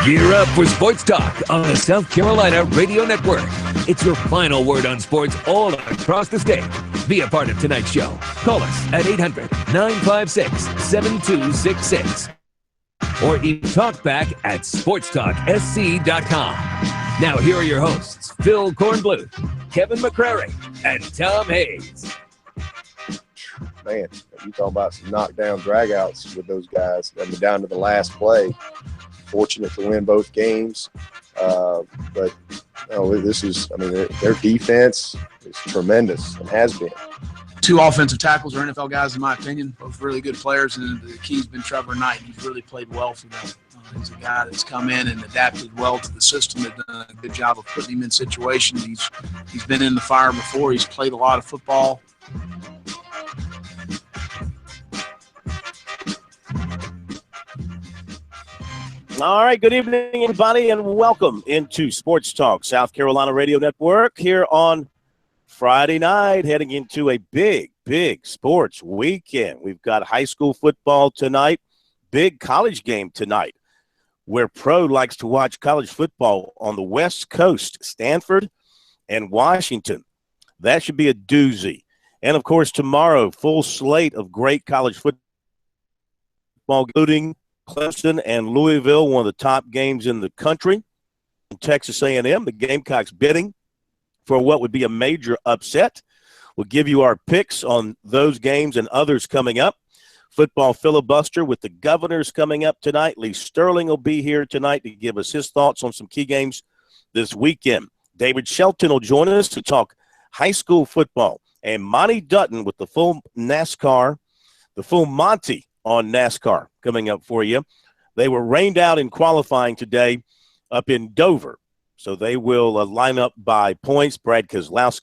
Gear up for Sports Talk on the South Carolina Radio Network. It's your final word on sports all across the state. Be a part of tonight's show. Call us at 800-956-7266. Or even talk back at SportsTalkSC.com. Now here are your hosts, Phil Kornbluth, Kevin McCrary, and Tom Hayes. Man, you talking about some knockdown dragouts with those guys. I mean, down to the last play. Fortunate to win both games. But this is, their defense is tremendous and has been. Two offensive tackles are NFL guys, in my opinion, both really good players, and the key's been Trevor Knight. He's really played well for them. He's a guy that's come in and adapted well to the system. They've done a good job of putting him in situations. He's been in the fire before. He's played a lot of football. All right, good evening, everybody, and welcome into Sports Talk South Carolina Radio Network here on Friday night, heading into a big sports weekend. We've got high school football tonight, big college game tonight, where Pro likes to watch college football on the West Coast, Stanford and Washington. That should be a doozy. And, of course, tomorrow, full slate of great college football, including Clemson and Louisville, one of the top games in the country. Texas A&M, the Gamecocks bidding for what would be a major upset. We'll give you our picks on those games and others coming up. Football filibuster with the Governors coming up tonight. Lee Sterling will be here tonight to give us his thoughts on some key games this weekend. David Shelton will join us to talk high school football. And Monty Dutton with the full NASCAR, the full Monty on NASCAR coming up for you. They were rained out in qualifying today up in Dover. So they will line up by points. Brad Keselowski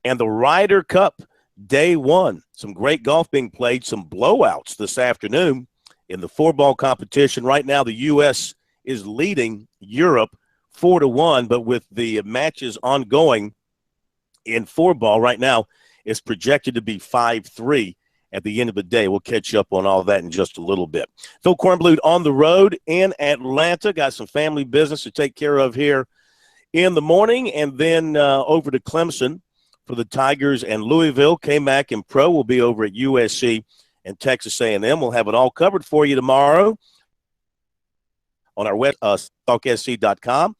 and the Ryder Cup day one. Some great golf being played, some blowouts this afternoon in the four-ball competition. Right now the U.S. is leading Europe 4-1, but with the matches ongoing in four-ball right now, it's projected to be 5-3 at the end of the day. We'll catch up on all that in just a little bit. Phil Kornbluth on the road in Atlanta. Got some family business to take care of here in the morning, and then over to Clemson for the Tigers and Louisville. K-Mac and Pro will be over at USC and Texas A&M. We'll have it all covered for you tomorrow on our website, SportsTalkSC.com.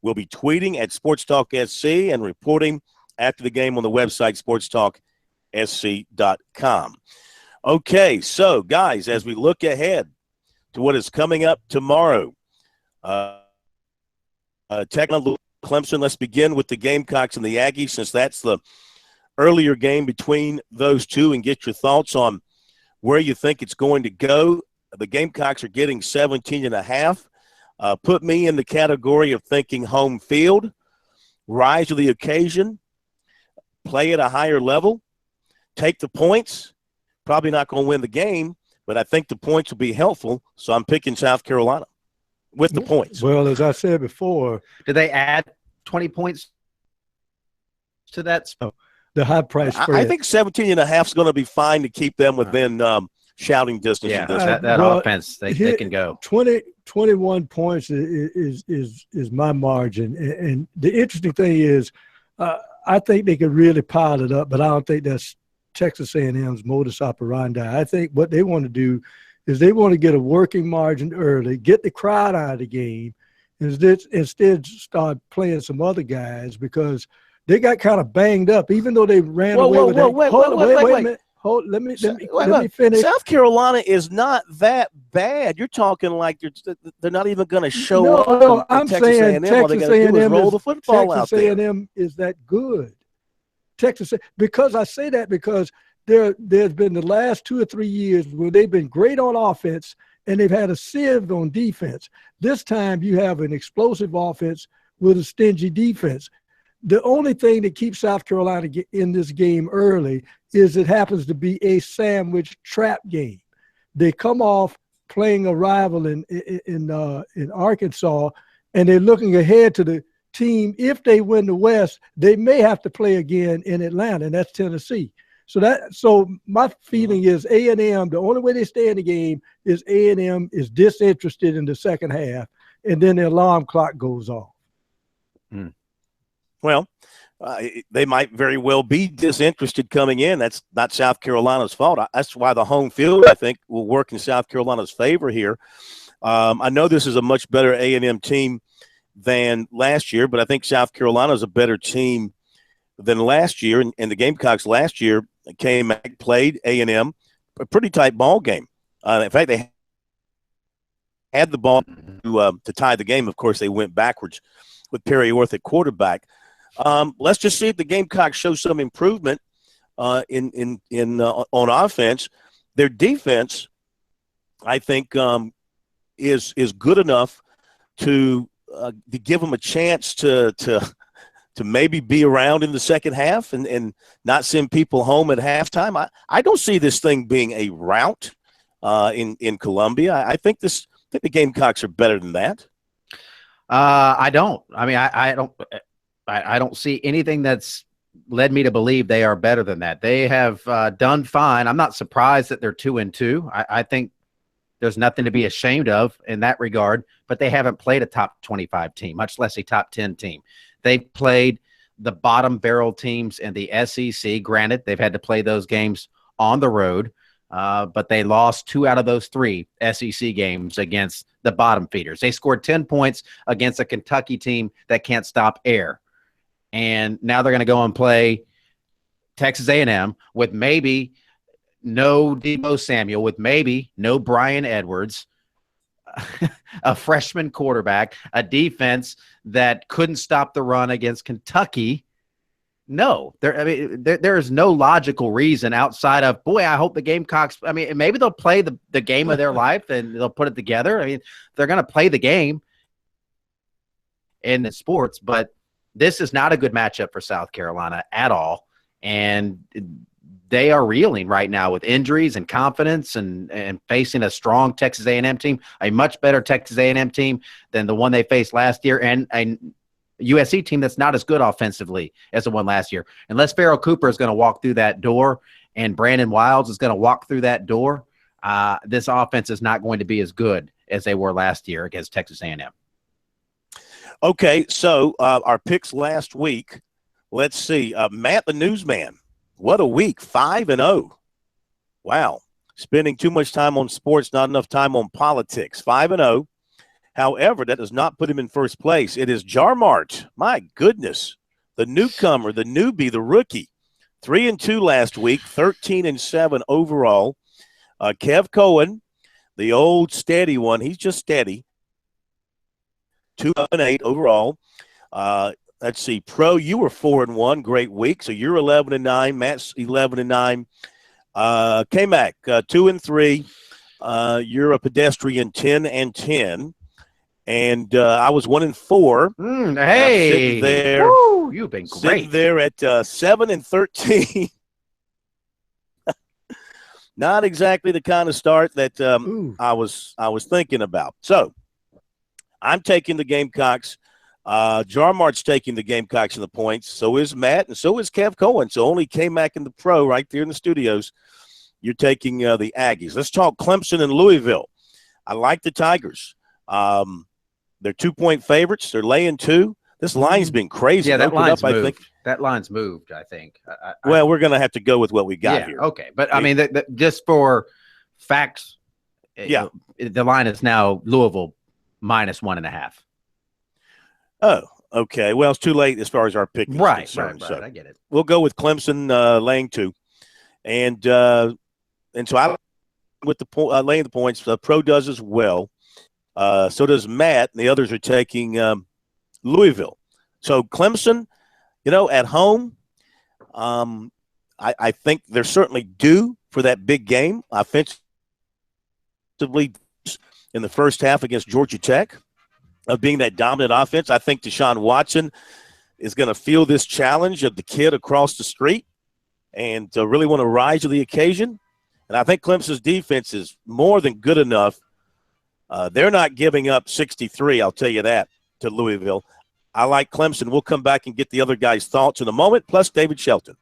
We'll be tweeting at SportsTalkSC and reporting after the game on the website, SportsTalkSC.com. Okay, so, guys, as we look ahead to what is coming up tomorrow, Clemson, let's begin with the Gamecocks and the Aggies, since that's the earlier game between those two, and get your thoughts on where you think it's going to go. The Gamecocks are getting 17.5. Put me in the category of thinking home field, rise to the occasion, play at a higher level, take the points. Probably not going to win the game, but I think the points will be helpful, so I'm picking South Carolina with the points. Well, as I said before, did they add 20 points to that? The high price spread. I think 17.5 is going to be fine to keep them within shouting distance. Yeah, that offense, they can go. 21 points is my margin. And the interesting thing is I think they could really pile it up, but I don't think that's Texas A&M's modus operandi. I think what they want to do is they want to get a working margin early, get the crowd out of the game, and instead start playing some other guys, because they got kind of banged up, even though they ran away with that. Wait a minute. Let me finish. South Carolina is not that bad. You're talking like they're not even going to show up. No, I'm saying Texas A&M roll the football out there. Texas A&M is that good. Because I say that because there's been the last 2 or 3 years where they've been great on offense and they've had a sieve on defense. This time you have an explosive offense with a stingy defense. The only thing that keeps South Carolina in this game early is it happens to be a sandwich trap game. They come off playing a rival in Arkansas, and they're looking ahead to the team. If they win the West, they may have to play again in Atlanta, and that's Tennessee. So my feeling is A&M, the only way they stay in the game is A&M is disinterested in the second half, and then the alarm clock goes off. Well, they might very well be disinterested coming in. That's not South Carolina's fault. That's why the home field, I think, will work in South Carolina's favor here. I know this is a much better A&M team than last year, but I think South Carolina is a better team than last year. And the Gamecocks last year came back, played A&M, a pretty tight ball game. In fact, they had the ball to tie the game. Of course, they went backwards with Perry Orth at quarterback. Let's just see if the Gamecocks show some improvement on offense. Their defense, I think, is good enough to give them a chance to maybe be around in the second half and not send people home at halftime. I don't see this thing being a rout in Columbia. I think the Gamecocks are better than that. I don't. I mean, I don't see anything that's led me to believe they are better than that. They have done fine. I'm not surprised that they're 2-2. I think there's nothing to be ashamed of in that regard, but they haven't played a top 25 team, much less a top 10 team. They've played the bottom barrel teams in the SEC. Granted, they've had to play those games on the road, but they lost 2 out of those 3 SEC games against the bottom feeders. They scored 10 points against a Kentucky team that can't stop air. And now they're going to go and play Texas A&M with maybe no Deebo Samuel, with maybe no Brian Edwards, a freshman quarterback, a defense that couldn't stop the run against Kentucky. No, there is no logical reason outside of, boy, I hope the Gamecocks, I mean, maybe they'll play the game of their life and they'll put it together. I mean, they're going to play the game in the sports, but this is not a good matchup for South Carolina at all. And they are reeling right now with injuries and confidence and facing a strong Texas A&M team, a much better Texas A&M team than the one they faced last year, and a USC team that's not as good offensively as the one last year. Unless Farrell Cooper is going to walk through that door and Brandon Wilds is going to walk through that door, this offense is not going to be as good as they were last year against Texas A&M. Okay, so our picks last week, let's see. Matt the Newsman, what a week, 5-0. Wow. Spending too much time on sports, not enough time on politics. 5-0. However, that does not put him in first place. It is Jarmart. My goodness. The newcomer, the newbie, the rookie. 3-2 last week, 13-7 overall. Kev Cohen, the old steady one. He's just steady. 2-8 overall. Let's see. Pro, you were 4-1. Great week. So you're 11-9. Matt's 11-9. K-Mac, 2-3. You're a pedestrian, 10-10. And I was 1-4. Hey, sitting there, woo, you've been great. Sitting there at 7-13. Not exactly the kind of start that I was thinking about. So I'm taking the Gamecocks. Jarmart's taking the Gamecocks in the points. So is Matt, and so is Kev Cohen. So only K-Mac and the Pro right there in the studios. You're taking the Aggies. Let's talk Clemson and Louisville. I like the Tigers. They're 2-point favorites. They're laying 2. This line's been crazy. Yeah, that line's moved. I think. That line's moved, I think. Well, we're going to have to go with what we got here. Okay. But, I mean, just for facts, yeah, the line is now Louisville -1.5. Oh, okay. Well, it's too late as far as our pick is concerned. Right. So I get it. We'll go with Clemson laying 2. And so I with the laying the points. Pro does as well. So does Matt, and the others are taking Louisville. So Clemson, at home, I think they're certainly due for that big game offensively in the first half against Georgia Tech of being that dominant offense. I think Deshaun Watson is going to feel this challenge of the kid across the street and really want to rise to the occasion. And I think Clemson's defense is more than good enough. They're not giving up 63, I'll tell you that, to Louisville. I like Clemson. We'll come back and get the other guys' thoughts in a moment, plus David Shelton.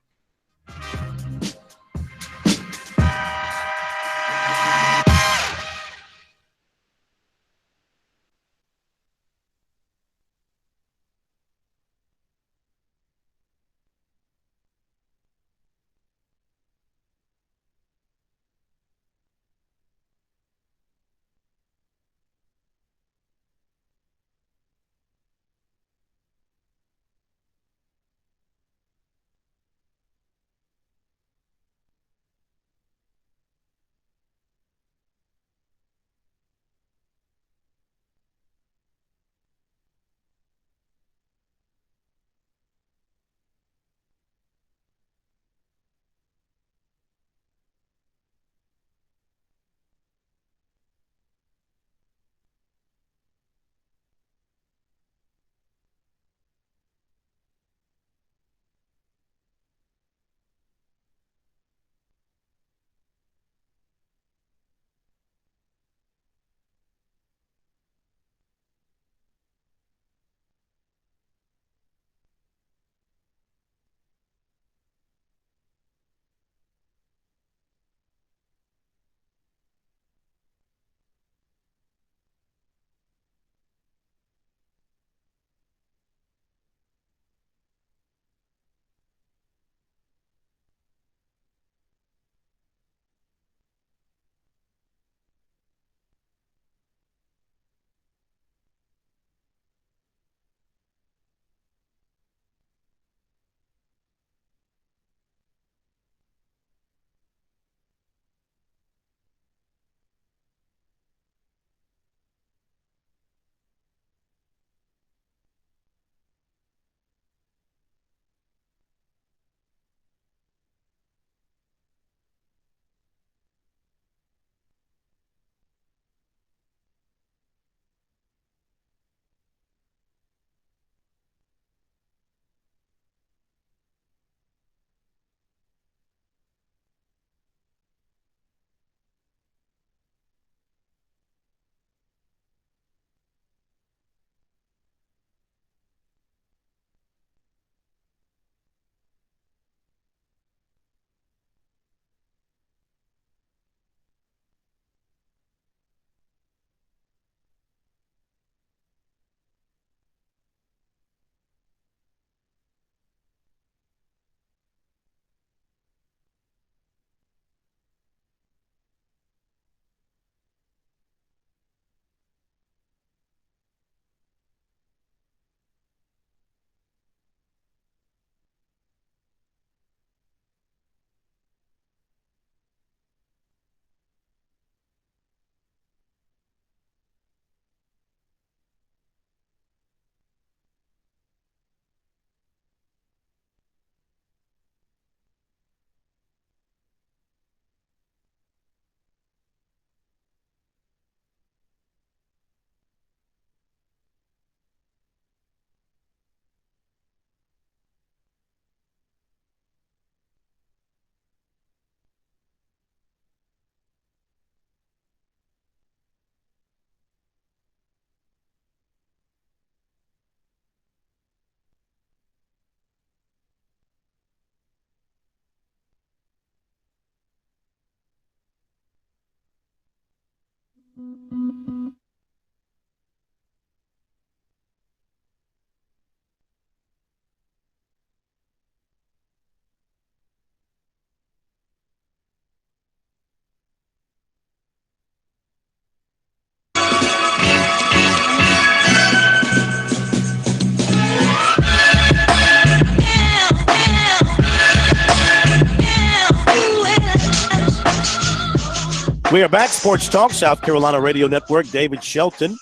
We are back. Sports Talk, South Carolina Radio Network. David Shelton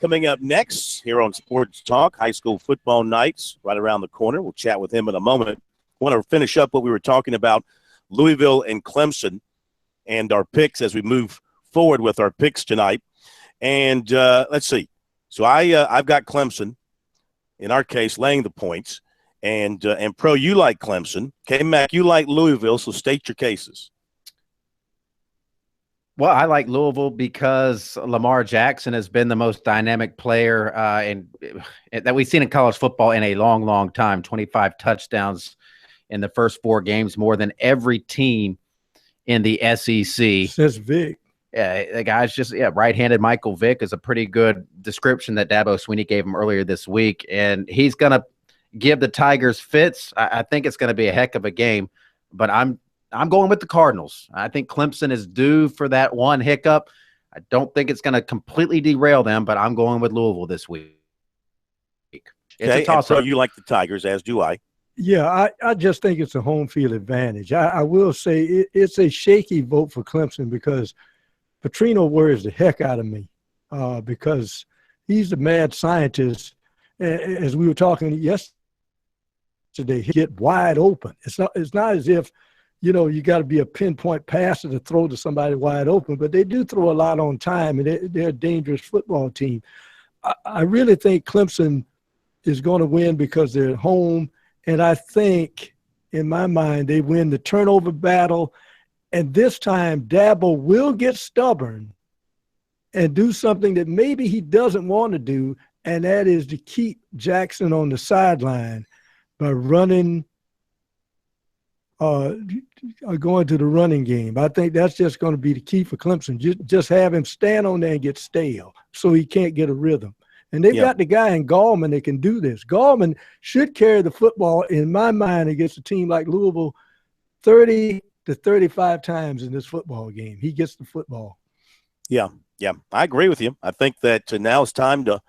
coming up next here on Sports Talk. High school football nights right around the corner. We'll chat with him in a moment. I want to finish up what we were talking about, Louisville and Clemson, and our picks as we move forward with our picks tonight. And let's see. So I've got Clemson, in our case, laying the points. And Pro, you like Clemson. K-Mac, you like Louisville, so state your cases. Well, I like Louisville because Lamar Jackson has been the most dynamic player that we've seen in college football in a long, long time. 25 touchdowns in the first 4 games, more than every team in the SEC. Since Vic. Yeah, the guy's just right-handed Michael Vick is a pretty good description that Dabo Swinney gave him earlier this week, and he's going to give the Tigers fits. I think it's going to be a heck of a game, but I'm going with the Cardinals. I think Clemson is due for that one hiccup. I don't think it's going to completely derail them, but I'm going with Louisville this week. It's a toss-up. So you like the Tigers, as do I. Yeah, I just think it's a home field advantage. I will say it's a shaky vote for Clemson because Petrino worries the heck out of me because he's a mad scientist. As we were talking yesterday, he get wide open. It's not as if you got to be a pinpoint passer to throw to somebody wide open, but they do throw a lot on time, and they're a dangerous football team. I really think Clemson is going to win because they're at home, and I think, in my mind, they win the turnover battle, and this time Dabo will get stubborn and do something that maybe he doesn't want to do, and that is to keep Jackson on the sideline by running going to the running game. I think that's just going to be the key for Clemson. Just have him stand on there and get stale so he can't get a rhythm. And they've got the guy in Gallman that can do this. Gallman should carry the football, in my mind, against a team like Louisville 30 to 35 times in this football game. He gets the football. Yeah, I agree with you. I think that now it's time to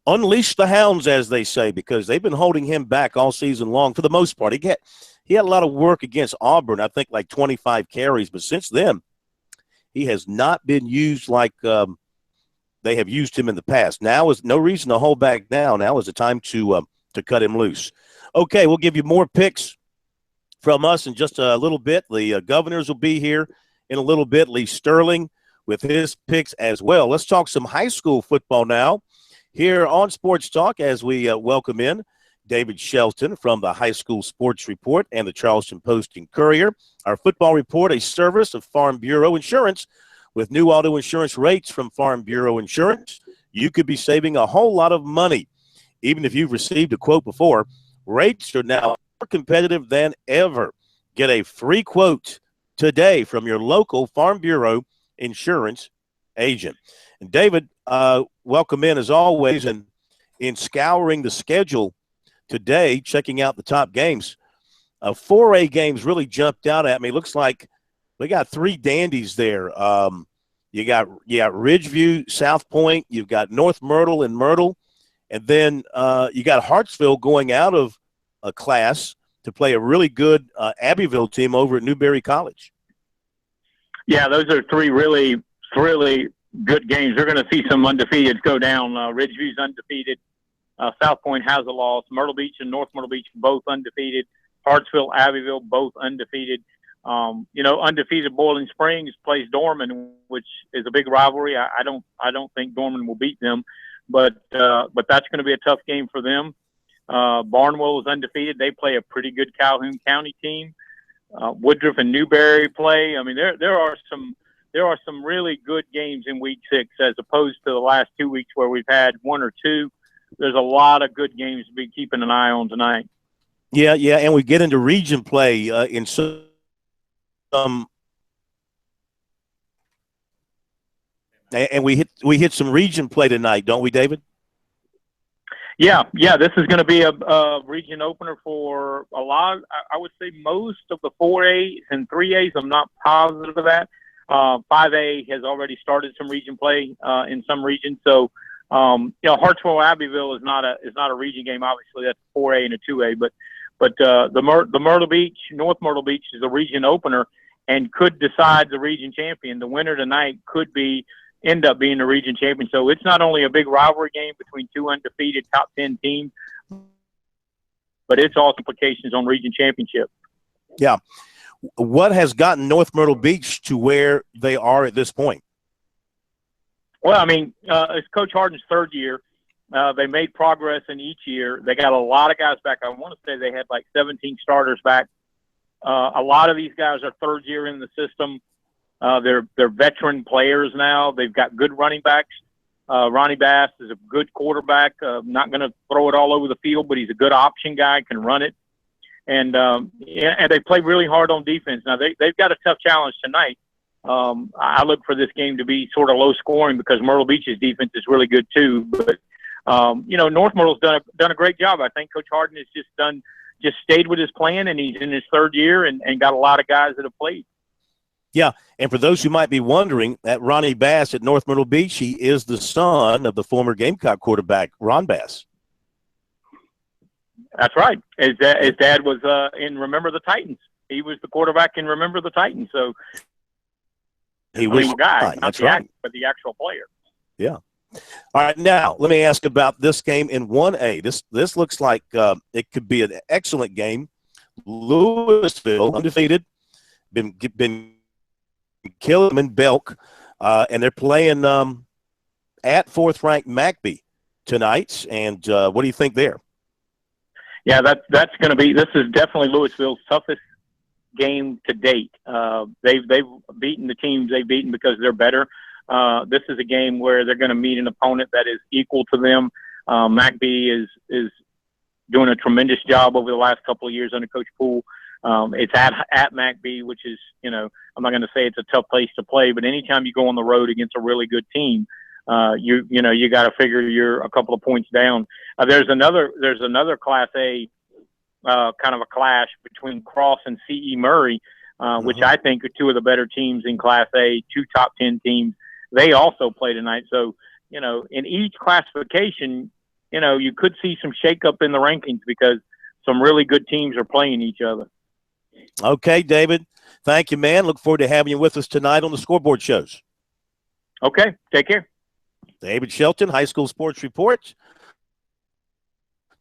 unleash the hounds, as they say, because they've been holding him back all season long for the most part. He had a lot of work against Auburn, I think like 25 carries, but since then he has not been used like they have used him in the past. Now is no reason to hold back now. Now is the time to cut him loose. Okay, we'll give you more picks from us in just a little bit. The Governors will be here in a little bit. Lee Sterling with his picks as well. Let's talk some high school football now here on Sports Talk as we welcome in David Shelton from the High School Sports Report and the Charleston Post and Courier. Our football report, a service of Farm Bureau Insurance. With new auto insurance rates from Farm Bureau Insurance, you could be saving a whole lot of money. Even if you've received a quote before, rates are now more competitive than ever. Get a free quote today from your local Farm Bureau Insurance agent. And David, welcome in as always. And in scouring the schedule today, checking out the top games, 4A games really jumped out at me. Looks like we got 3 dandies there. You got Ridgeview, South Point. You've got North Myrtle and Myrtle. And then you got Hartsville going out of a class to play a really good Abbeville team over at Newberry College. Yeah, those are 3 really, really good games. They're going to see some undefeateds go down. Ridgeview's undefeated. South Point has a loss. Myrtle Beach and North Myrtle Beach both undefeated. Hartsville, Abbeville both undefeated. Undefeated Boiling Springs plays Dorman, which is a big rivalry. I don't think Dorman will beat them, but that's going to be a tough game for them. Barnwell is undefeated. They play a pretty good Calhoun County team. Woodruff and Newberry play. I mean, there are some really good games in week 6 as opposed to the last 2 weeks where we've had 1 or 2. There's a lot of good games to be keeping an eye on tonight. Yeah, and we get into region play in some And we hit some region play tonight, don't we, David? Yeah. This is going to be a region opener for a lot. I would say most of the 4As and 3As. I'm not positive of that. 5A has already started some region play in some regions. So, Hartsville Abbeville is not a region game. Obviously, that's a 4A and a 2A. But the Myrtle Beach, North Myrtle Beach, is a region opener and could decide the region champion. The winner tonight could end up being the region champion. So it's not only a big rivalry game between two undefeated top 10 teams, but it's also implications on region championship. Yeah. What has gotten North Myrtle Beach to where they are at this point? Well, I mean, it's Coach Harden's third year. They made progress in each year. They got a lot of guys back. I want to say they had like 17 starters back. A lot of these guys are third year in the system. They're veteran players now. They've got good running backs. Ronnie Bass is a good quarterback. Not going to throw it all over the field, but he's a good option guy, can run it. And they play really hard on defense. Now, they've got a tough challenge tonight. I look for this game to be sort of low scoring because Myrtle Beach's defense is really good too. But, North Myrtle's done a great job. I think Coach Harden has just stayed with his plan, and he's in his third year and got a lot of guys that have played. Yeah, and for those who might be wondering, that Ronnie Bass at North Myrtle Beach, he is the son of the former Gamecock quarterback, Ron Bass. That's right. His dad was in Remember the Titans. He was the quarterback in Remember the Titans. So he was the guy, that's right, but the actual player. Yeah. All right, now let me ask about this game in 1A. This looks like it could be an excellent game. Louisville, undefeated, been killing them in Belk, and they're playing at fourth-ranked McBee tonight. And what do you think there? Yeah, that's going to be – this is definitely Louisville's toughest game to date. They've beaten the teams they've beaten because they're better. This is a game where they're going to meet an opponent that is equal to them. McBee is doing a tremendous job over the last couple of years under Coach Poole. It's at McBee, which is, I'm not going to say it's a tough place to play, but anytime you go on the road against a really good team, you got to figure you're a couple of points down. There's another Class A kind of a clash between Cross and C.E. Murray, which I think are two of the better teams in Class A, two top 10 teams. They also play tonight. So, in each classification, you could see some shakeup in the rankings because some really good teams are playing each other. Okay, David. Thank you, man. Look forward to having you with us tonight on the Scoreboard Shows. Okay, take care. David Shelton, High School Sports Report.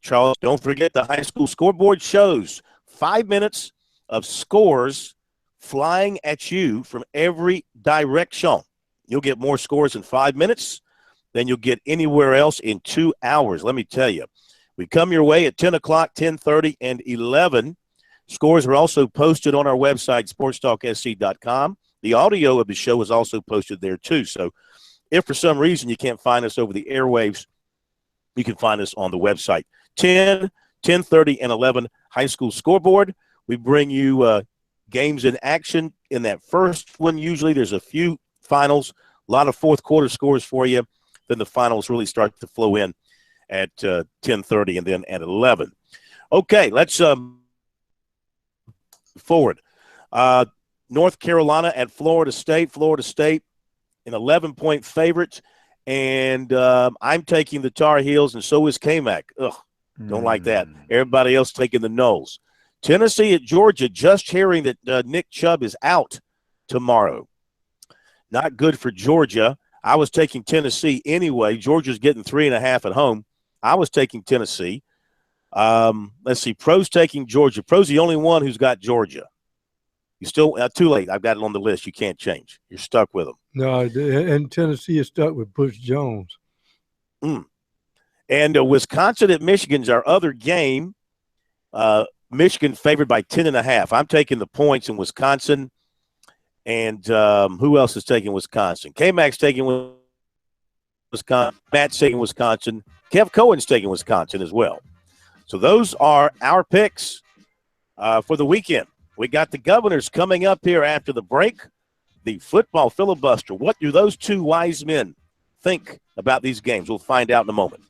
Charles, don't forget the High School Scoreboard Shows. 5 minutes of scores flying at you from every direction. You'll get more scores in 5 minutes than you'll get anywhere else in 2 hours. Let me tell you. We come your way at 10 o'clock, 10:30, and 11. Scores are also posted on our website, SportsTalkSC.com. The audio of the show is also posted there, too. So if for some reason you can't find us over the airwaves, you can find us on the website. 10, 10:30, and 11 High School Scoreboard. We bring you games in action in that first one. Usually there's a few finals, a lot of fourth quarter scores for you. Then the finals really start to flow in at 10:30 and then at 11. Okay, let's forward. North Carolina at Florida State. Florida State an 11-point favorite, and I'm taking the Tar Heels, and so is K-Mac. Ugh, don't like that. Everybody else taking the Noles. Tennessee at Georgia, just hearing that Nick Chubb is out tomorrow. Not good for Georgia. I was taking Tennessee anyway. Georgia's getting 3.5 at home. I was taking Tennessee. Let's see. Pro's taking Georgia. Pro's the only one who's got Georgia. You still too late. I've got it on the list. You can't change. You're stuck with them. No, and Tennessee is stuck with Butch Jones. And Wisconsin at Michigan's our other game. Michigan favored by 10.5. I'm taking the points in Wisconsin. And who else is taking Wisconsin? K-Mac's taking Wisconsin. Matt's taking Wisconsin. Kev Cohen's taking Wisconsin as well. So those are our picks for the weekend. We got the Governors coming up here after the break. the football filibuster. What do those two wise men think about these games? We'll find out in a moment.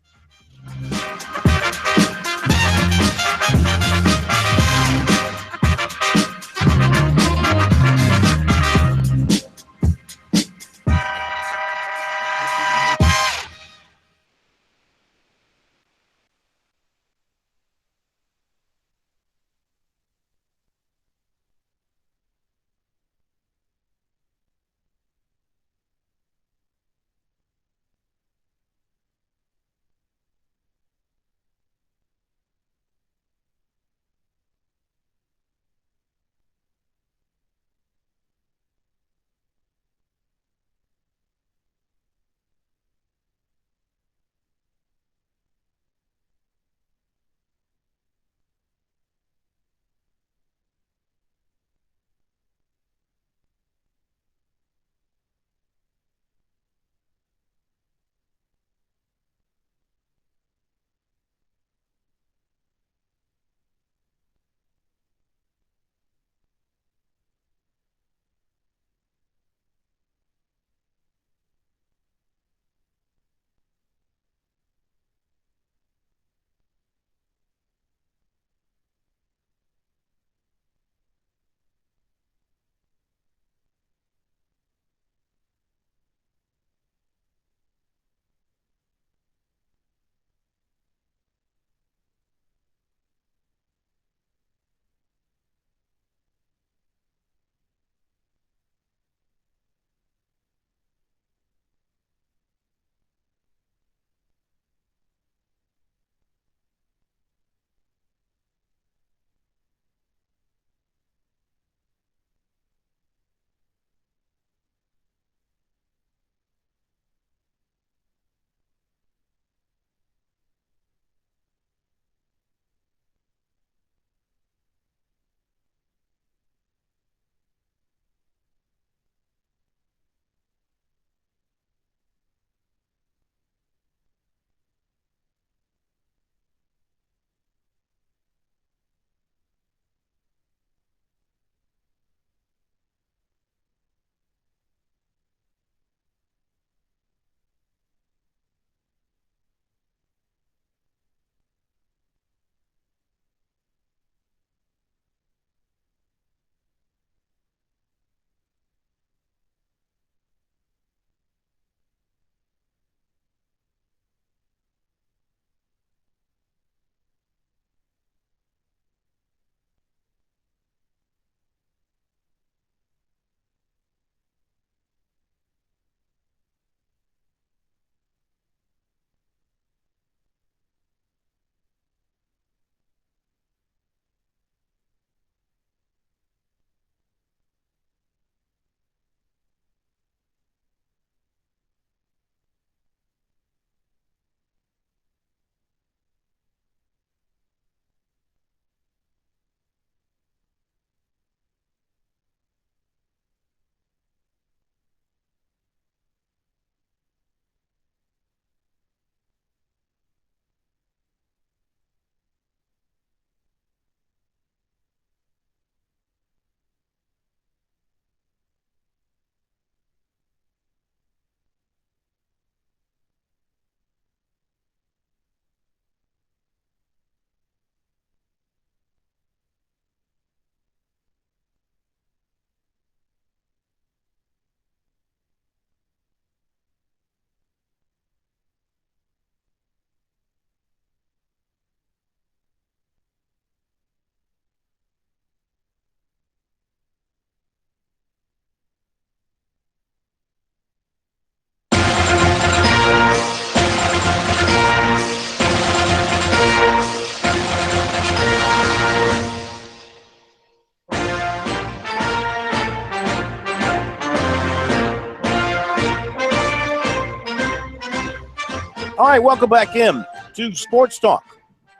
All right, welcome back in to Sports Talk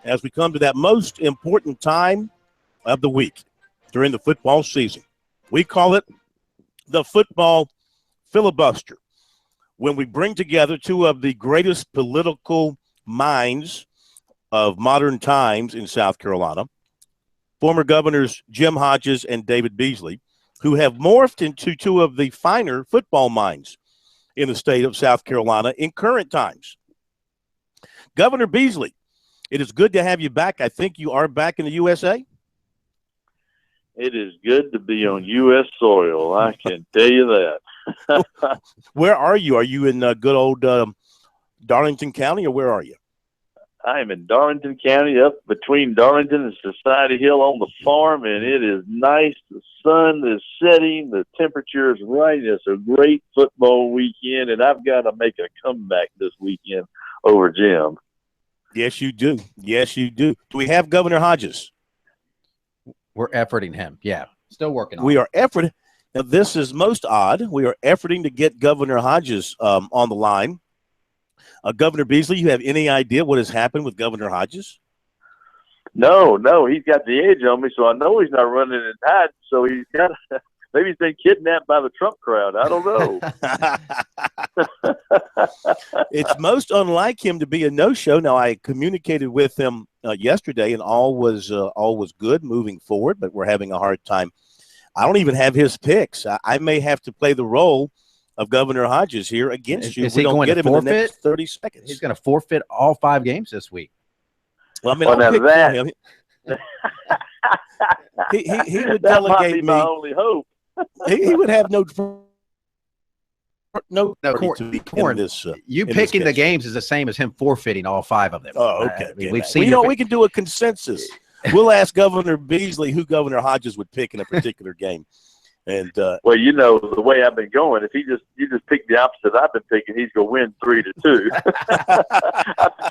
as we come to that most important time of the week during the football season. We call it the football filibuster, when we bring together two of the greatest political minds of modern times in South Carolina, former governors Jim Hodges and David Beasley, who have morphed into two of the finer football minds in the state of South Carolina in current times. Governor Beasley, it is good to have you back. I think you are back in the USA. It is good to be on U.S. soil. I can tell you that. Where are you? Are you in good old Darlington County, or where are you? I am in Darlington County, up between Darlington and Society Hill on the farm, and it is nice. The sun is setting. The temperature is right. It's a great football weekend, and I've got to make a comeback this weekend over Jim. Yes, you do. Yes, you do. Do we have Governor Hodges? We're efforting him. Yeah, still working on We are efforting. Now, this is most odd. We are efforting to get Governor Hodges on the line. Governor Beasley, you have any idea what has happened with Governor Hodges? No, he's got the edge on me, so I know he's not running and hiding. So he's got maybe he's been kidnapped by the Trump crowd. I don't know. It's most unlike him to be a no-show. Now, I communicated with him yesterday, and all was good moving forward, but we're having a hard time. I don't even have his picks. I may have to play the role of Governor Hodges here against you. Is he going to forfeit? In the next 30 seconds. He's going to forfeit all 5 games this week. Well, I mean, I'll pick for him. He would that might delegate be me. my only hope. He would have no Corn, you picking the games is the same as him forfeiting all 5 of them. Oh, okay. We've seen. We can do a consensus. We'll ask Governor Beasley who Governor Hodges would pick in a particular game. And well, you know the way I've been going. If you just pick the opposite I've been picking, he's gonna win 3-2.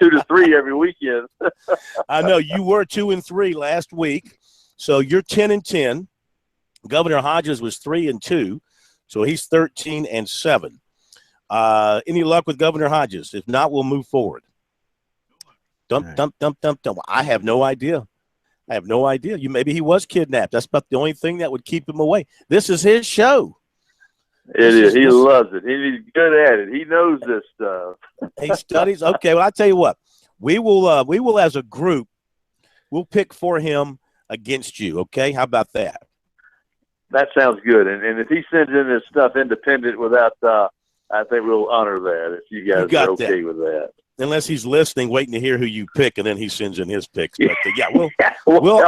2-3 every weekend. I know you were 2-3 last week, so you're 10-10. Governor Hodges was 3-2, so he's 13-7. Any luck with Governor Hodges? If not, we'll move forward. Dump. I have no idea. Maybe he was kidnapped. That's about the only thing that would keep him away. This is his show. It is. He loves it. He's good at it. He knows this stuff. He studies. Okay, well, I tell you what. We will as a group, we'll pick for him against you. Okay, how about that? That sounds good. And if he sends in his stuff independent without, I think we'll honor that. If you guys are okay with that. Unless he's listening, waiting to hear who you pick, and then he sends in his picks. But we'll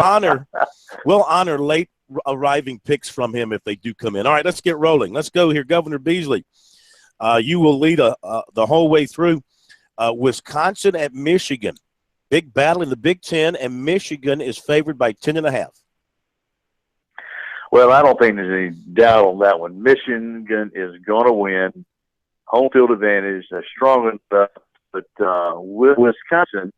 honor late arriving picks from him if they do come in. All right, let's get rolling. Let's go here, Governor Beasley. You will lead the whole way through. Wisconsin at Michigan, big battle in the Big Ten, and Michigan is favored by 10.5. Well, I don't think there's any doubt on that one. Michigan is going to win. Home field advantage. They're strong enough. But with Wisconsin,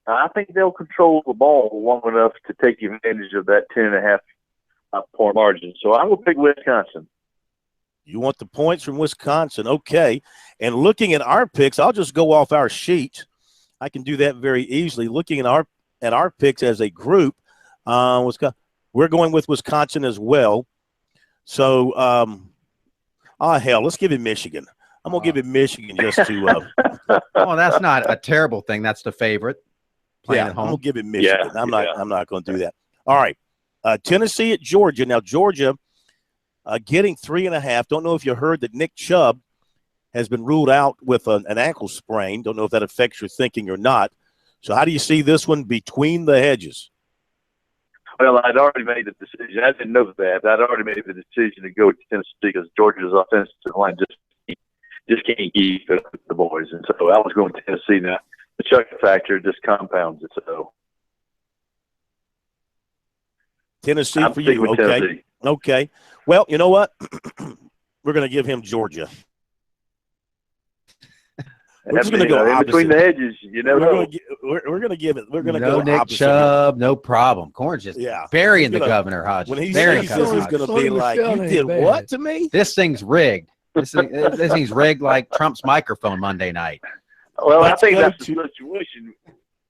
I think they'll control the ball long enough to take advantage of that 10.5 point margin. So I will pick Wisconsin. You want the points from Wisconsin. Okay. And looking at our picks, I'll just go off our sheet. I can do that very easily. Looking at our picks as a group, we're going with Wisconsin as well. So, hell, let's give it Michigan. I'm going to give it Michigan just to oh, that's not a terrible thing. That's the favorite. Playing at home. I'm going to give it Michigan. I'm not going to do that. All right. Tennessee at Georgia. Now, Georgia getting 3.5. Don't know if you heard that Nick Chubb has been ruled out with an ankle sprain. Don't know if that affects your thinking or not. So how do you see this one between the hedges? Well, I'd already made the decision. I didn't know that. I'd already made the decision to go to Tennessee because Georgia's offensive line just can't keep it with the boys. And so I was going to Tennessee. Now, the Chuck factor just compounds it. So Tennessee for you. Okay. Tennessee. Okay. Well, you know what? We're going to give him Georgia. We're just going to go in between the hedges. You know, we're going to give it. We're going to go Nick opposite. Chubb, no problem. Corn's just burying the Governor Hodges. When he says he's going to be like, you did what to me? This thing's rigged. This thing's rigged like Trump's microphone Monday night. Well, I think that's the situation.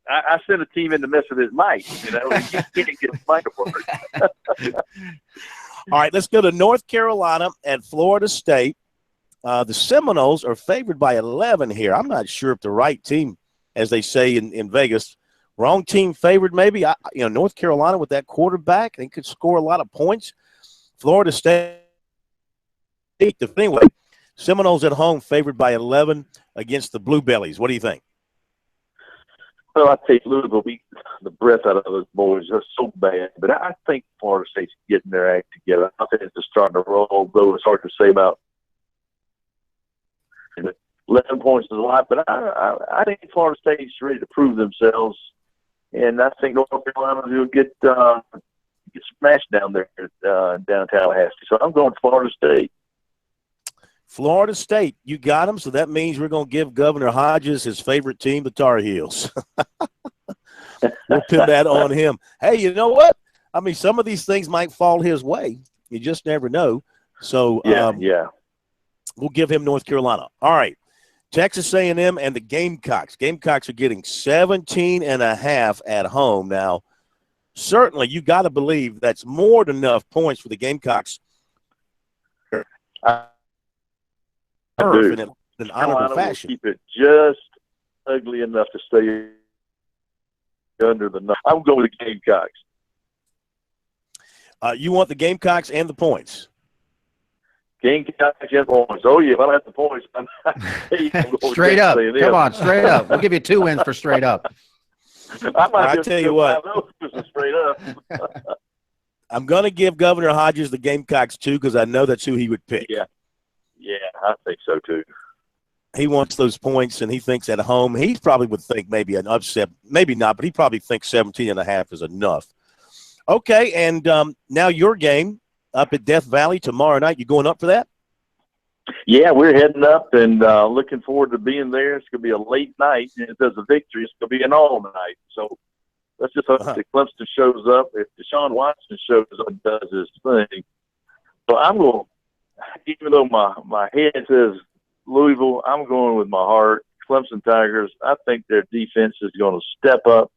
I sent a team in to mess with his mic. You know, he can't get his mic to work. All right, let's go to North Carolina and Florida State. The Seminoles are favored by 11 here. I'm not sure if the right team, as they say in Vegas, wrong team favored maybe. North Carolina with that quarterback, they could score a lot of points. Florida State, anyway, Seminoles at home favored by 11 against the Blue Bellies. What do you think? Well, I think Louisville beat the breath out of those boys. They're so bad. But I think Florida State's getting their act together. I think it's starting to roll, though it's hard to say about 11 points is a lot. But I think Florida State's ready to prove themselves. And I think North Carolina will get smashed down there down Tallahassee. So I'm going Florida State. Florida State, you got them, so that means we're going to give Governor Hodges his favorite team, the Tar Heels. We'll pin that on him. Hey, you know what? I mean, some of these things might fall his way. You just never know. So yeah. We'll give him North Carolina. All right, Texas A&M and the Gamecocks. Gamecocks are getting 17.5 at home. Now, certainly you got to believe that's more than enough points for the Gamecocks. In an honorable fashion. Keep it just ugly enough to stay under the number. I'm going with the Gamecocks. You want the Gamecocks and the points? Gamecocks and points. Oh, yeah, if I don't have the points, I'm straight up. Come on, straight up. We'll give you 2 wins for straight up. I tell you what. Straight up. I'm going to give Governor Hodges the Gamecocks, too, because I know that's who he would pick. Yeah, I think so, too. He wants those points, and he thinks at home, he probably would think maybe an upset. Maybe not, but he probably thinks 17.5 is enough. Okay, and now your game up at Death Valley tomorrow night. You going up for that? Yeah, we're heading up and looking forward to being there. It's going to be a late night. And if there's a victory, it's going to be an all-night. So let's just hope that Clemson shows up. If Deshaun Watson shows up and does his thing. So I'm going – even though my head says Louisville, I'm going with my heart. Clemson Tigers, I think their defense is going to step up.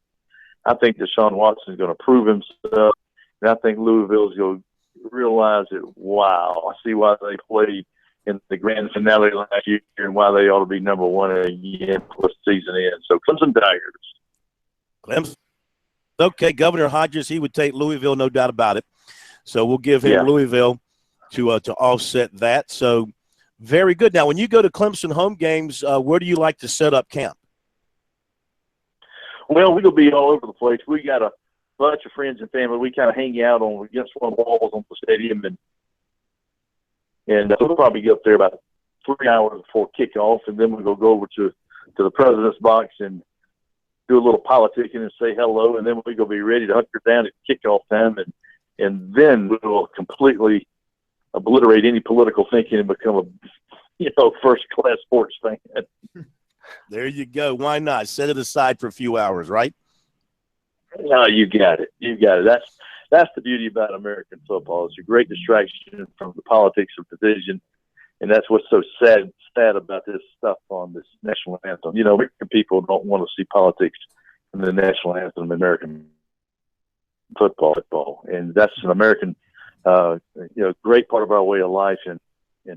I think Deshaun Watson is going to prove himself. And I think Louisville is going to realize that, wow, I see why they played in the grand finale last year and why they ought to be number one again before the season ends. So Clemson Tigers. Clemson. Okay, Governor Hodges, he would take Louisville, no doubt about it. So we'll give him Louisville to offset that. So very good. Now, when you go to Clemson home games, where do you like to set up camp? Well, we'll be all over the place. We got a bunch of friends and family. We kind of hang out against one of the walls on the stadium, and we'll probably get up there about 3 hours before kickoff, and then we'll go over to the president's box and do a little politicking and say hello, and then we're going to be ready to hunker down at kickoff time, and then we'll completely obliterate any political thinking and become a first-class sports fan. There you go. Why not? Set it aside for a few hours, right? No, you got it. You got it. That's the beauty about American football. It's a great distraction from the politics of division, and that's what's so sad about this stuff on this national anthem. American people don't want to see politics in the national anthem of American football, and that's an American great part of our way of life, and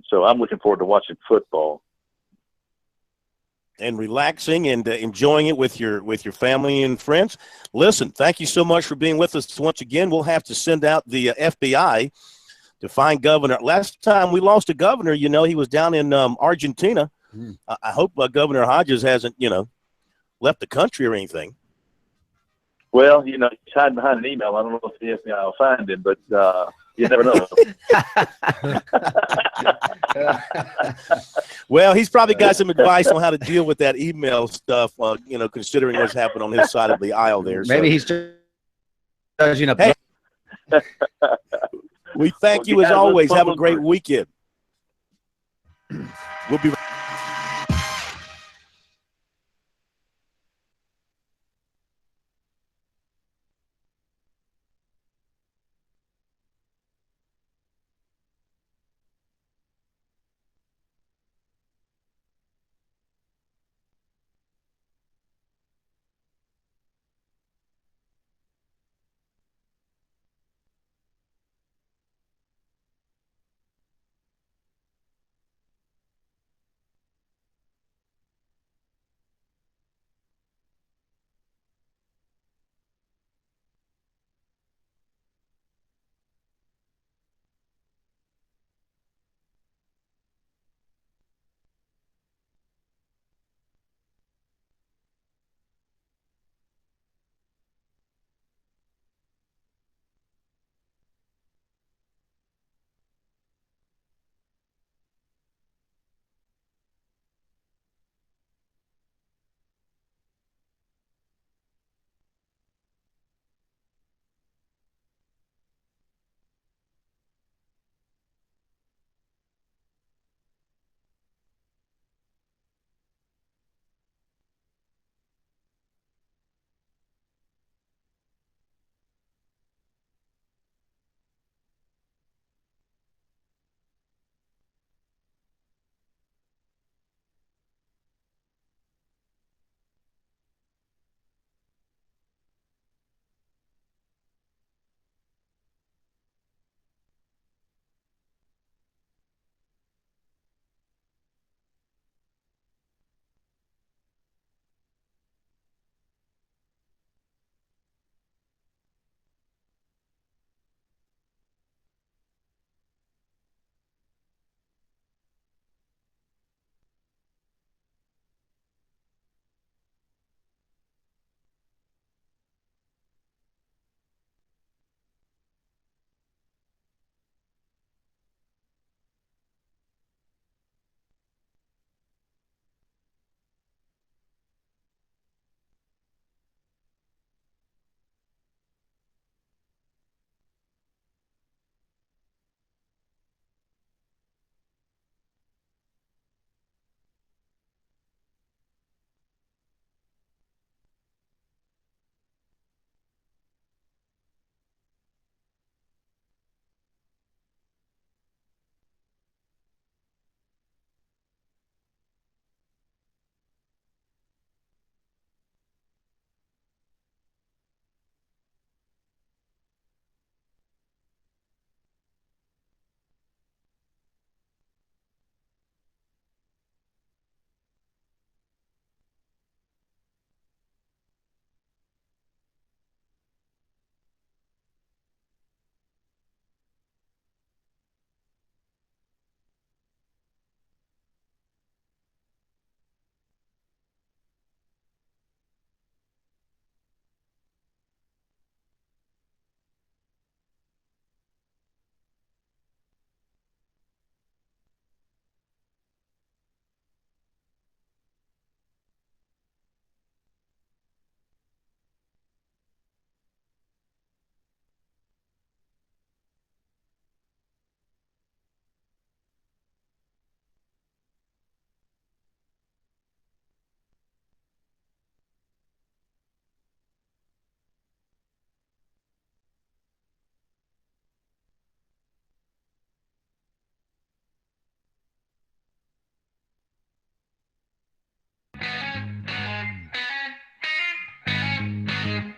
so I'm looking forward to watching football and relaxing and enjoying it with your family and friends. Listen, thank you so much for being with us once again. We'll have to send out the FBI to find Governor. Last time we lost a governor, he was down in Argentina. I hope Governor Hodges hasn't left the country or anything. Well, he's hiding behind an email. I don't know if the FBI will find him, but you never know. Well, he's probably got some advice on how to deal with that email stuff, considering what's happened on his side of the aisle there. Maybe he's just, Hey, we thank you as always. Have a great weekend. We'll be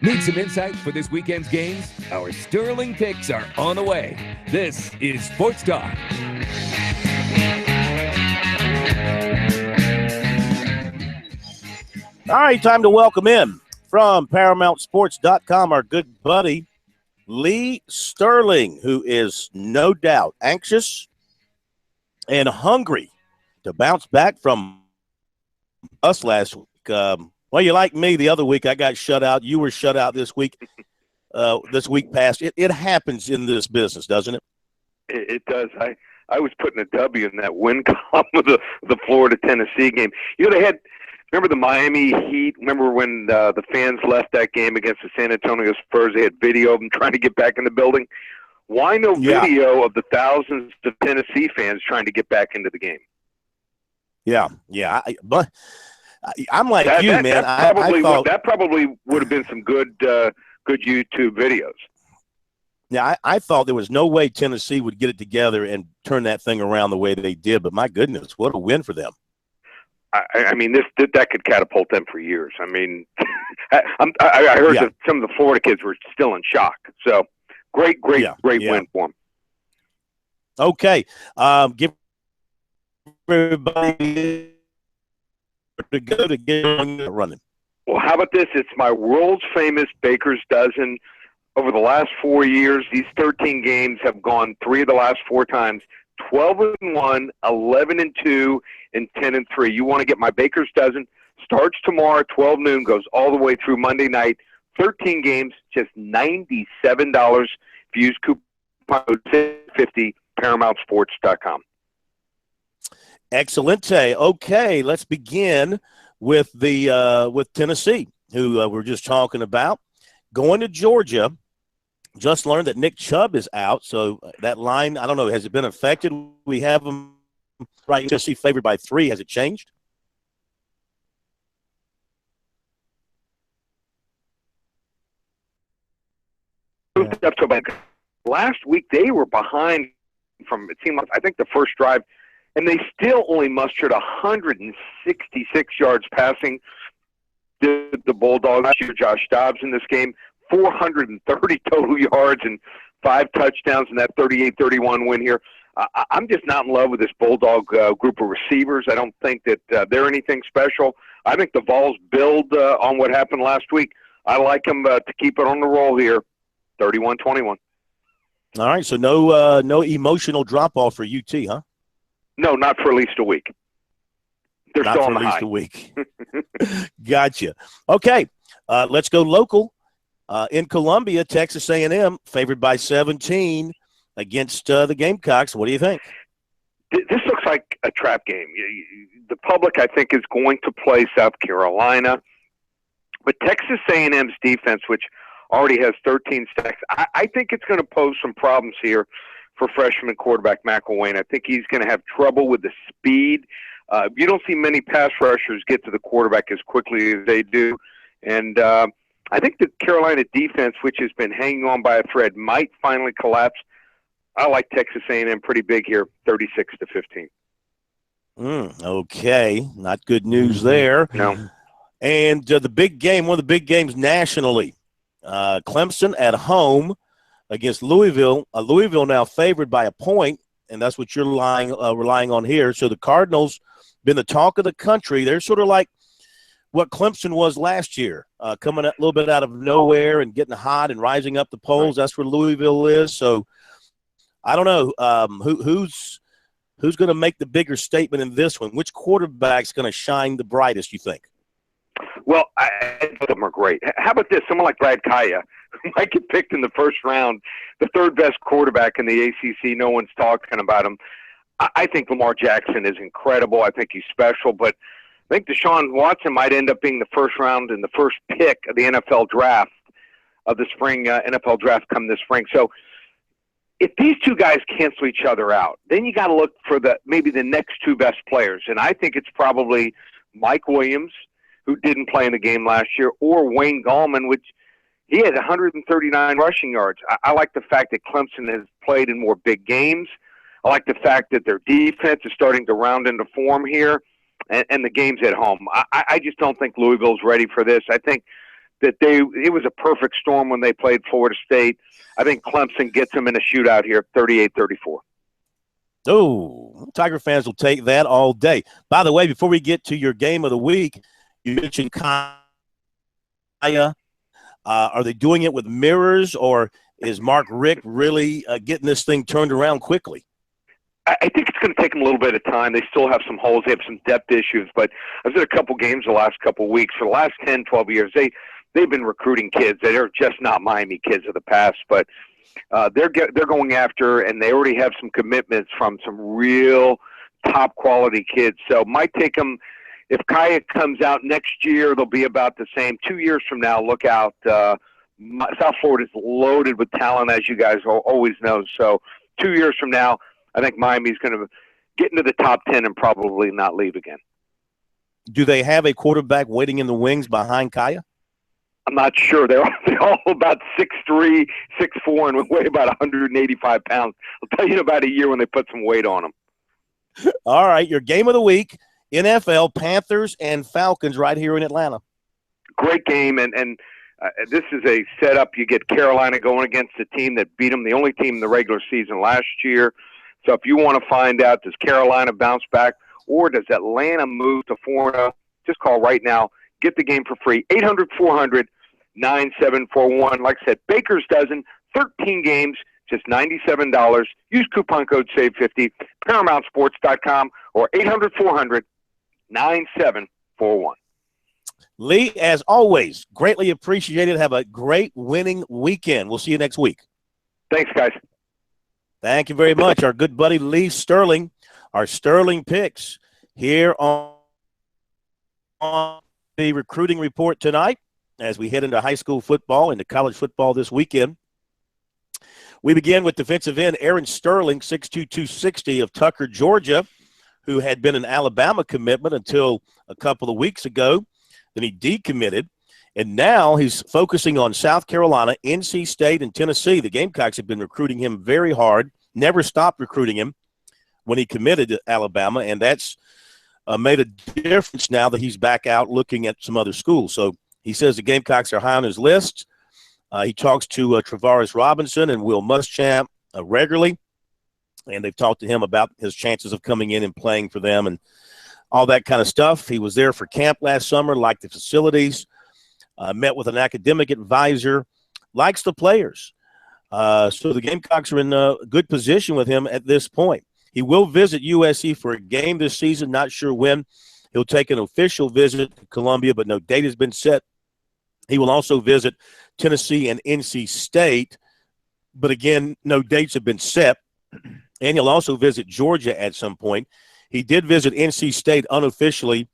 Need some insight for this weekend's games? Our sterling picks are on the way. This is Sports Talk. All right, time to welcome in from ParamountSports.com our good buddy Lee Sterling, who is no doubt anxious and hungry to bounce back from us last week. Well, you like me the other week. I got shut out. You were shut out this week. This week past. It happens in this business, doesn't it? It does. I was putting a W in that win column of the Florida-Tennessee game. They had – remember the Miami Heat? Remember when the fans left that game against the San Antonio Spurs? They had video of them trying to get back in the building. Why no video of the thousands of Tennessee fans trying to get back into the game? Yeah. But I'm like you, man. That probably would have been some good YouTube videos. Yeah, I thought there was no way Tennessee would get it together and turn that thing around the way they did. But my goodness, what a win for them! I mean, that could catapult them for years. I mean, I heard that some of the Florida kids were still in shock. So great win for them. Okay, give everybody to go to get running. Well, how about this? It's my world's famous Baker's Dozen. Over the last 4 years, these 13 games have gone 3 of the last 4 times. 12-1, 11-2, and 10-3. You want to get my Baker's Dozen? Starts tomorrow, 12 noon, goes all the way through Monday night. 13 games, just $97. If you use coupon code 50, ParamountSports.com. Excellente. Okay, let's begin with with Tennessee, who we're just talking about. Going to Georgia. Just learned that Nick Chubb is out, so that line, I don't know, has it been affected? We have them right now, Tennessee favored by 3. Has it changed? Last week they were behind from, it seemed like, I think the first drive, and they still only mustered 166 yards passing. The Bulldogs last year, Josh Dobbs in this game, 430 total yards and 5 touchdowns in that 38-31 win here. I'm just not in love with this Bulldog group of receivers. I don't think that they're anything special. I think the Vols build on what happened last week. I like them to keep it on the roll here, 31-21. All right, so no emotional drop-off for UT, huh? No, not for at least a week. They're not still for on at the least high. a week. Gotcha. Okay, let's go local. In Columbia, Texas A&M favored by 17 against the Gamecocks. What do you think? This looks like a trap game. The public, I think, is going to play South Carolina. But Texas A&M's defense, which already has 13 sacks, I think it's going to pose some problems here for freshman quarterback McElwain. I think he's going to have trouble with the speed. You don't see many pass rushers get to the quarterback as quickly as they do. And I think the Carolina defense, which has been hanging on by a thread, might finally collapse. I like Texas A&M pretty big here, 36-15. Okay, not good news there. No. And the big game, one of the big games nationally, Clemson at home against Louisville. Louisville now favored by a point, and that's what you're relying on here. So the Cardinals been the talk of the country. They're sort of like what Clemson was last year, coming a little bit out of nowhere and getting hot and rising up the polls. That's where Louisville is. So I don't know who's going to make the bigger statement in this one. Which quarterback's going to shine the brightest, you think? Well, both of them are great. How about this? Someone like Brad Kaya, who might get picked in the first round, the third best quarterback in the ACC. No one's talking about him. I think Lamar Jackson is incredible. I think he's special, but I think Deshaun Watson might end up being the first round and the first pick of the NFL draft of the spring, NFL draft come this spring. So if these two guys cancel each other out, then you got to look for maybe the next 2 best players. And I think it's probably Mike Williams, who didn't play in the game last year, or Wayne Gallman, which he had 139 rushing yards. I like the fact that Clemson has played in more big games. I like the fact that their defense is starting to round into form here. And the game's at home. I just don't think Louisville's ready for this. I think that it was a perfect storm when they played Florida State. I think Clemson gets them in a shootout here, 38-34. Oh, Tiger fans will take that all day. By the way, before we get to your game of the week, you mentioned Kaya. Are they doing it with mirrors, or is Mark Richt really getting this thing turned around quickly? I think it's going to take them a little bit of time. They still have some holes. They have some depth issues. But I've done a couple games the last couple of weeks. For the last 10, 12 years, they've been recruiting kids that are just not Miami kids of the past. But they're going after, and they already have some commitments from some real top quality kids. So might take them. If Kaya comes out next year, they'll be about the same. 2 years from now, look out. South Florida is loaded with talent, as you guys always know. So 2 years from now, I think Miami's going to get into the top 10 and probably not leave again. Do they have a quarterback waiting in the wings behind Kaya? I'm not sure. They're all about 6'3", 6'4", and weigh about 185 pounds. I'll tell you in about a year when they put some weight on them. All right, your game of the week, NFL, Panthers and Falcons right here in Atlanta. Great game, and this is a setup. You get Carolina going against a team that beat them, the only team in the regular season last year. So if you want to find out, does Carolina bounce back or does Atlanta move to 4-0, just call right now. Get the game for free, 800-400-9741. Like I said, Baker's dozen, 13 games, just $97. Use coupon code SAVE50, ParamountSports.com, or 800-400-9741. Lee, as always, greatly appreciated. Have a great winning weekend. We'll see you next week. Thanks, guys. Thank you very much. Our good buddy Lee Sterling, our Sterling picks here on the recruiting report tonight as we head into high school football, into college football this weekend. We begin with defensive end Aaron Sterling, 6'2", 260 of Tucker, Georgia, who had been an Alabama commitment until a couple of weeks ago. Then he decommitted, and now he's focusing on South Carolina, NC State, and Tennessee. The Gamecocks have been recruiting him very hard, never stopped recruiting him when he committed to Alabama, and that's made a difference now that he's back out looking at some other schools. So he says the Gamecocks are high on his list. He talks to Travaris Robinson and Will Muschamp regularly, and they've talked to him about his chances of coming in and playing for them and all that kind of stuff. He was there for camp last summer, liked the facilities, met with an academic advisor, likes the players. So the Gamecocks are in a good position with him at this point. He will visit USC for a game this season, not sure when. He'll take an official visit to Columbia, but no date has been set. He will also visit Tennessee and NC State, but again, no dates have been set. And he'll also visit Georgia at some point. He did visit NC State unofficially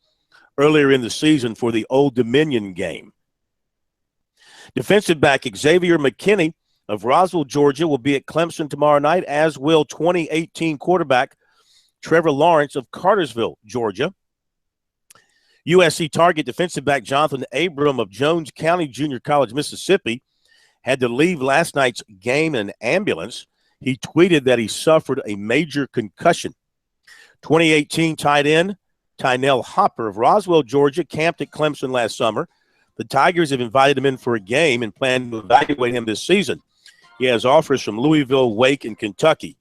earlier in the season for the Old Dominion game. Defensive back Xavier McKinney of Roswell, Georgia, will be at Clemson tomorrow night, as will 2018 quarterback Trevor Lawrence of Cartersville, Georgia. USC target defensive back Jonathan Abram of Jones County Junior College, Mississippi, had to leave last night's game in an ambulance. He tweeted that he suffered a major concussion. 2018 tight end Tynell Hopper of Roswell, Georgia, camped at Clemson last summer. The Tigers have invited him in for a game and plan to evaluate him this season. He has offers from Louisville, Wake, and Kentucky.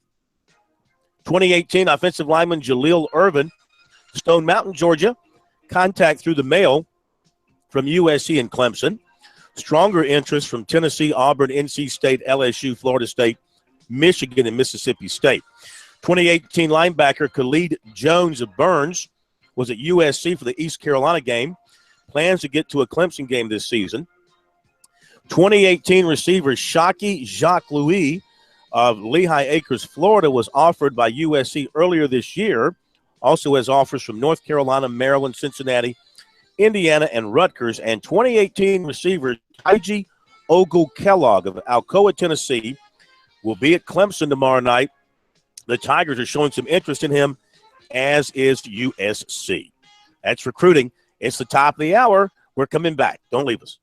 2018 offensive lineman Jaleel Irvin, Stone Mountain, Georgia, contact through the mail from USC and Clemson. Stronger interest from Tennessee, Auburn, NC State, LSU, Florida State, Michigan, and Mississippi State. 2018 linebacker Khalid Jones of Burns was at USC for the East Carolina game. Plans to get to a Clemson game this season. 2018 receiver Shockey Jacques Louis of Lehigh Acres, Florida, was offered by USC earlier this year. Also has offers from North Carolina, Maryland, Cincinnati, Indiana, and Rutgers. And 2018 receiver Taiji Ogle Kellogg of Alcoa, Tennessee, will be at Clemson tomorrow night. The Tigers are showing some interest in him, as is USC. That's recruiting. It's the top of the hour. We're coming back. Don't leave us.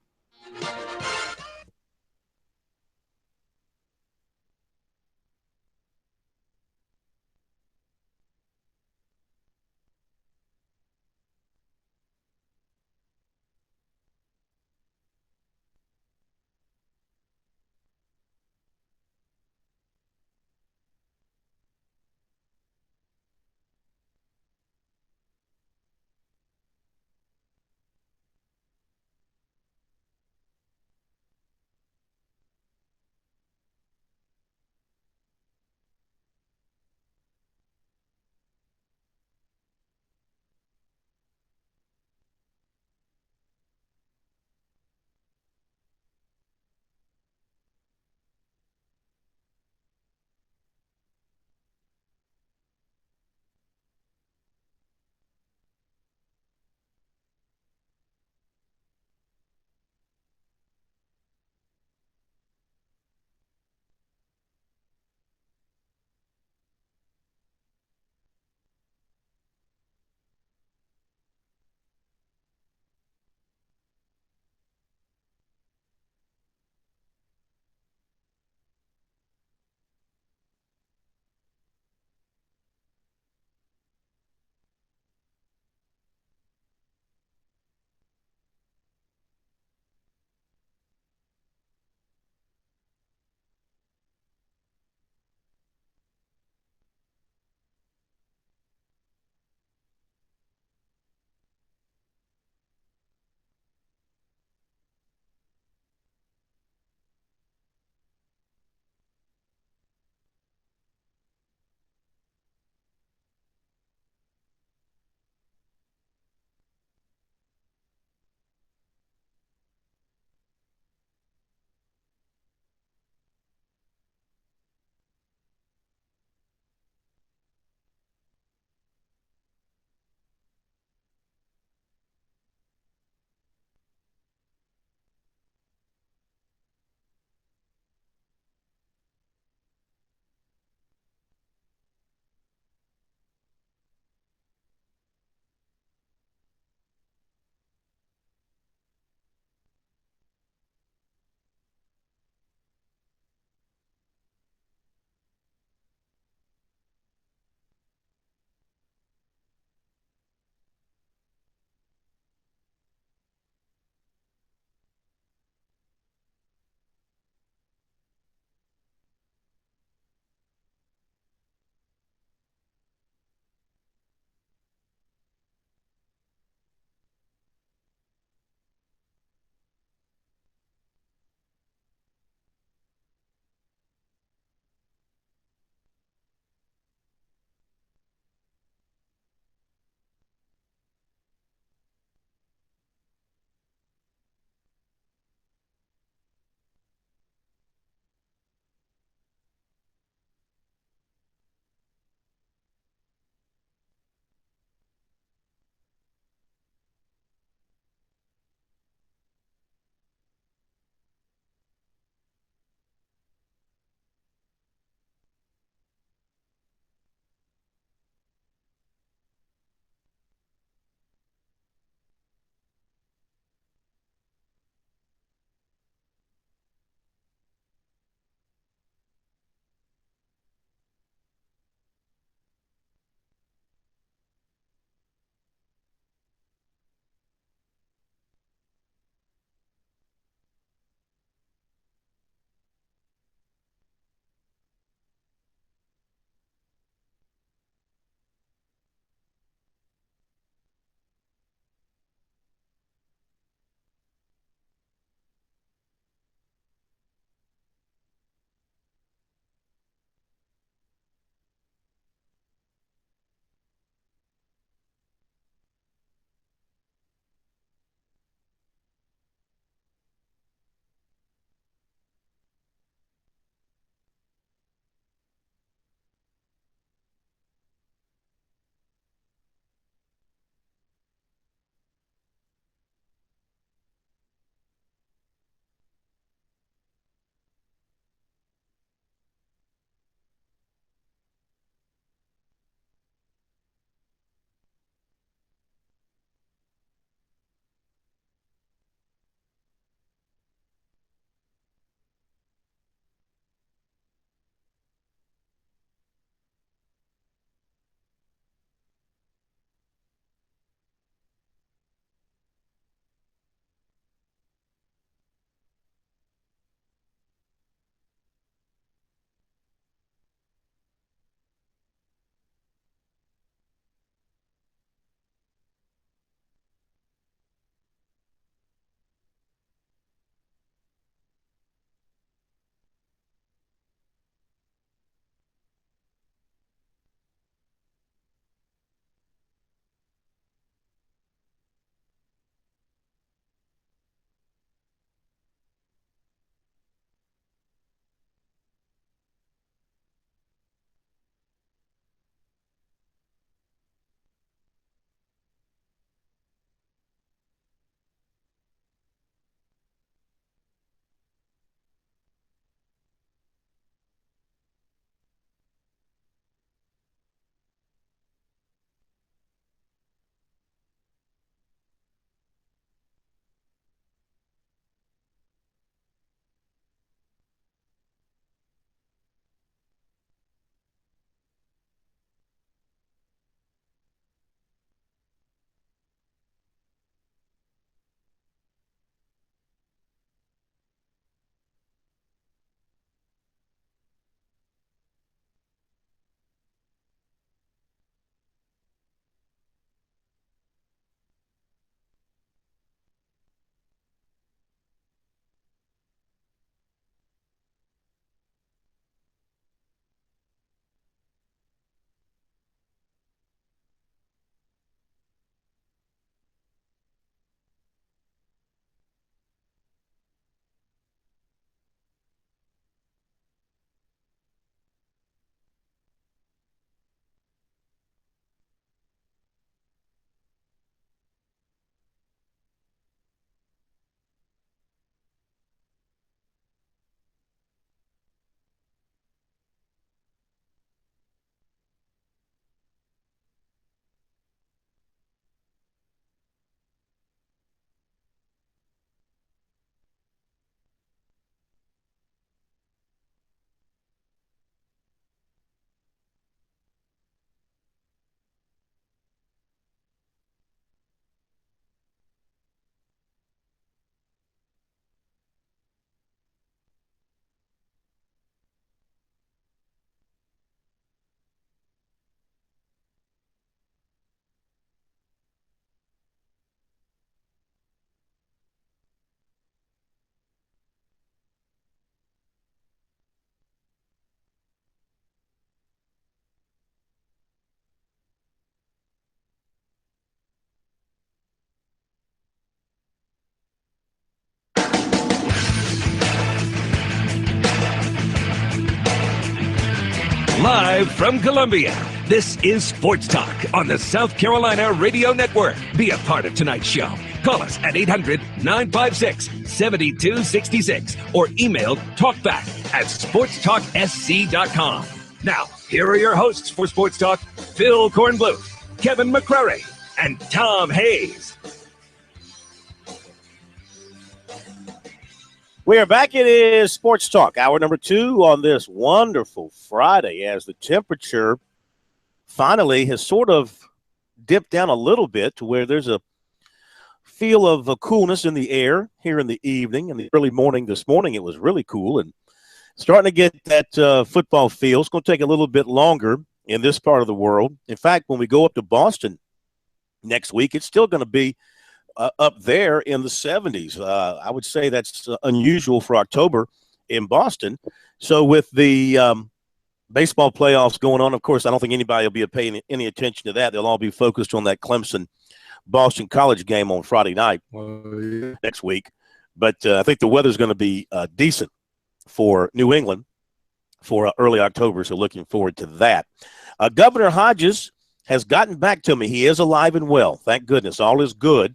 Live from Columbia, this is Sports Talk on the South Carolina Radio Network. Be a part of tonight's show. Call us at 800-956-7266 or email talkback@sportstalksc.com. Now, here are your hosts for Sports Talk, Phil Kornbluth, Kevin McCrary, and Tom Hayes. We are back. It is Sports Talk, hour number 2 on this wonderful Friday, as the temperature finally has sort of dipped down a little bit to where there's a feel of a coolness in the air here in the evening. In the early morning this morning, it was really cool and starting to get that football feel. It's going to take a little bit longer in this part of the world. In fact, when we go up to Boston next week, it's still going to be up there in the 70s. I would say that's unusual for October in Boston. So with the baseball playoffs going on, of course, I don't think anybody will be paying any attention to that. They'll all be focused on that Clemson-Boston College game on Friday night next week. But I think the weather's going to be decent for New England for early October, so looking forward to that. Governor Hodges has gotten back to me. He is alive and well. Thank goodness. All is good.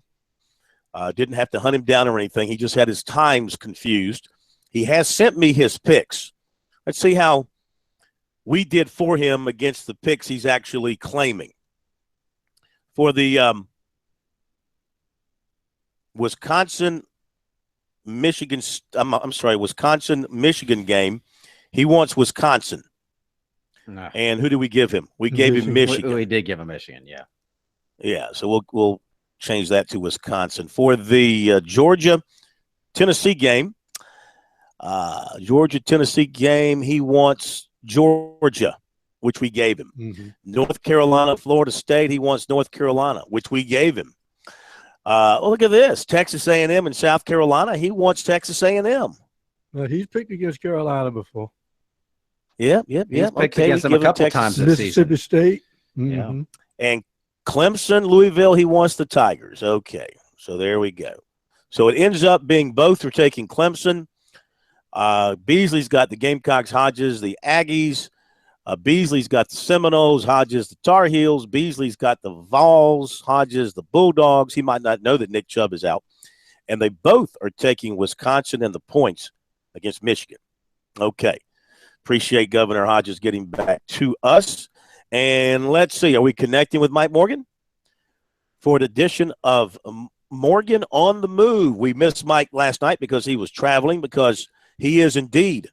Didn't have to hunt him down or anything. He just had his times confused. He has sent me his picks. Let's see how we did for him against the picks he's actually claiming. For the Wisconsin-Michigan game, he wants Wisconsin. No. And who did we give him? We gave him Michigan. We did give him Michigan, yeah. Yeah, so we'll change that to Wisconsin. For the Georgia-Tennessee game, he wants Georgia, which we gave him. Mm-hmm. North Carolina, Florida State, he wants North Carolina, which we gave him. Look at this, Texas A&M and South Carolina, he wants Texas A&M. Well, he's picked against Carolina before. Yep. He's picked against them a couple times this season. Mississippi State. Mm-hmm. Yeah. And Clemson, Louisville, he wants the Tigers. Okay, so there we go. So it ends up being both are taking Clemson. Beasley's got the Gamecocks, Hodges, the Aggies. Beasley's got the Seminoles, Hodges, the Tar Heels. Beasley's got the Vols, Hodges, the Bulldogs. He might not know that Nick Chubb is out. And they both are taking Wisconsin and the points against Michigan. Okay. Appreciate Governor Hodges getting back to us. And let's see, are we connecting with Mike Morgan for an edition of Morgan on the Move? We missed Mike last night because he was traveling, because he is indeed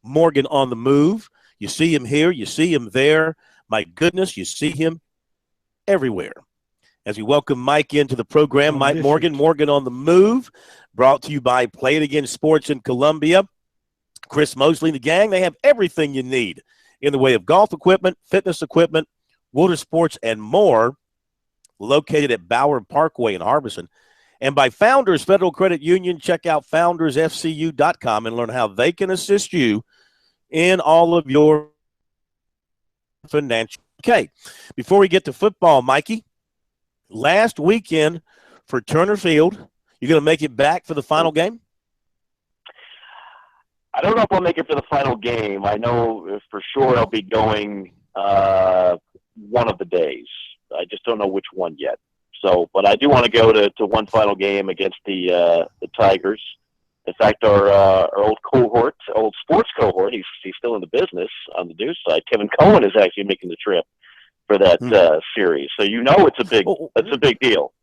Morgan on the Move. You see him here, you see him there. My goodness, you see him everywhere. As we welcome Mike into the program, Mike Morgan on the Move, brought to you by Play It Again Sports in Columbia. Chris Mosley and the gang, they have everything you need in the way of golf equipment, fitness equipment, water sports, and more, located at Bower Parkway in Harbison. And by Founders Federal Credit Union, check out foundersfcu.com and learn how they can assist you in all of your financial. Okay, before we get to football, Mikey, last weekend for Turner Field, you're going to make it back for the final game? I don't know if I'll make it for the final game. I know for sure I'll be going one of the days. I just don't know which one yet. So, but I do want to go to one final game against the Tigers. In fact, our old sports cohort, he's still in the business on the news side. Kevin Cohen is actually making the trip for that series. So it's a big deal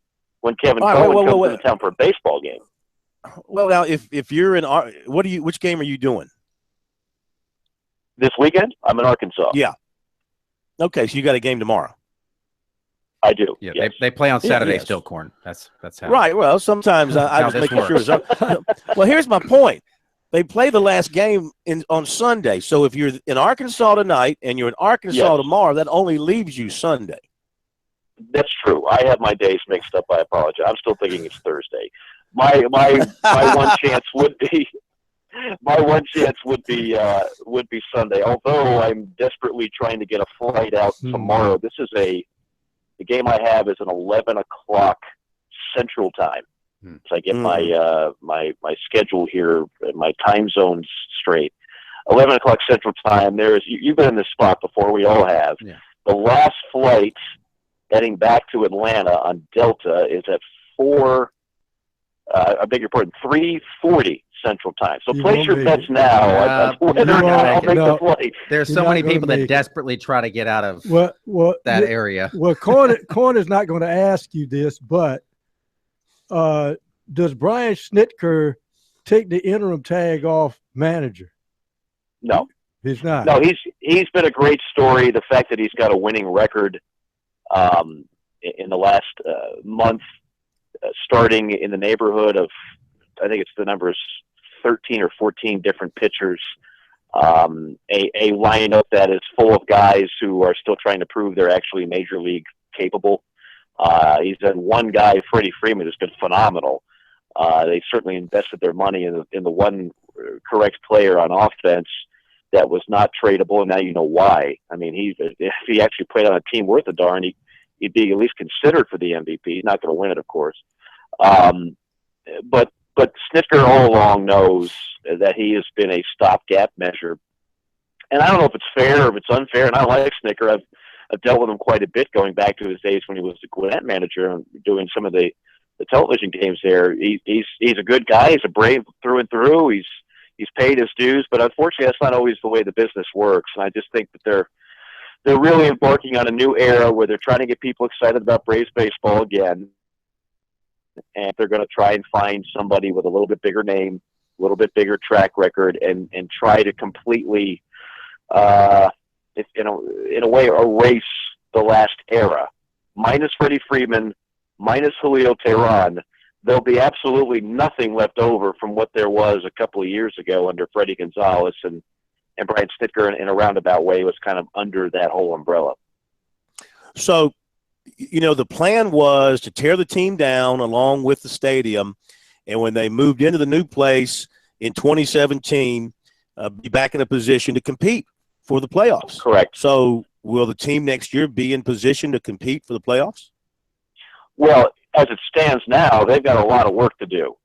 when Kevin Cohen comes to town for a baseball game. Well, now, if you're in, which game are you doing this weekend? I'm in Arkansas. Yeah. Okay, so you got a game tomorrow. I do. Yeah, yes. they play on Saturday still, Corn. That's how. Right. Well, sometimes I was making sure. Well, here's my point. They play the last game on Sunday. So if you're in Arkansas tonight and you're in Arkansas tomorrow, that only leaves you Sunday. That's true. I have my days mixed up. I apologize. I'm still thinking it's Thursday. My one chance would be Sunday. Although I'm desperately trying to get a flight out tomorrow. The game I have is an 11 o'clock Central Time. So I get my schedule here, my time zones straight. 11 o'clock Central Time. You've been in this spot before. We all have. Yeah. The last flight heading back to Atlanta on Delta is at 3:40 Central Time. So place your bets now. The flight. There's so many people that desperately try to get out of that area. Well, Corner's not going to ask you this, but does Brian Snitker take the interim tag off manager? No. He's not. No, he's been a great story. The fact that he's got a winning record in the last month, starting in the neighborhood of, I think it's the numbers 13 or 14 different pitchers, a lineup that is full of guys who are still trying to prove they're actually major league capable. He's had one guy, Freddie Freeman, who's been phenomenal. They certainly invested their money in the one correct player on offense that was not tradable, and now you know why. I mean, if he actually played on a team worth a darn, he'd be at least considered for the MVP. He's not going to win it, of course. But Snitker all along knows that he has been a stopgap measure. And I don't know if it's fair or if it's unfair, and I like Snitker. I've dealt with him quite a bit going back to his days when he was the Gwinnett manager and doing some of the television games there. He's a good guy. He's a Brave through and through. He's paid his dues, but unfortunately that's not always the way the business works. And I just think that they're really embarking on a new era where they're trying to get people excited about Braves baseball again. And they're going to try and find somebody with a little bit bigger name, a little bit bigger track record, and try to completely, in a way, erase the last era. Minus Freddie Freeman, minus Julio Teheran, there'll be absolutely nothing left over from what there was a couple of years ago under Freddie Gonzalez, and Brian Snitker in a roundabout way was kind of under that whole umbrella. So, the plan was to tear the team down along with the stadium, and when they moved into the new place in 2017, be back in a position to compete for the playoffs. Correct. So will the team next year be in position to compete for the playoffs? Well, as it stands now, they've got a lot of work to do.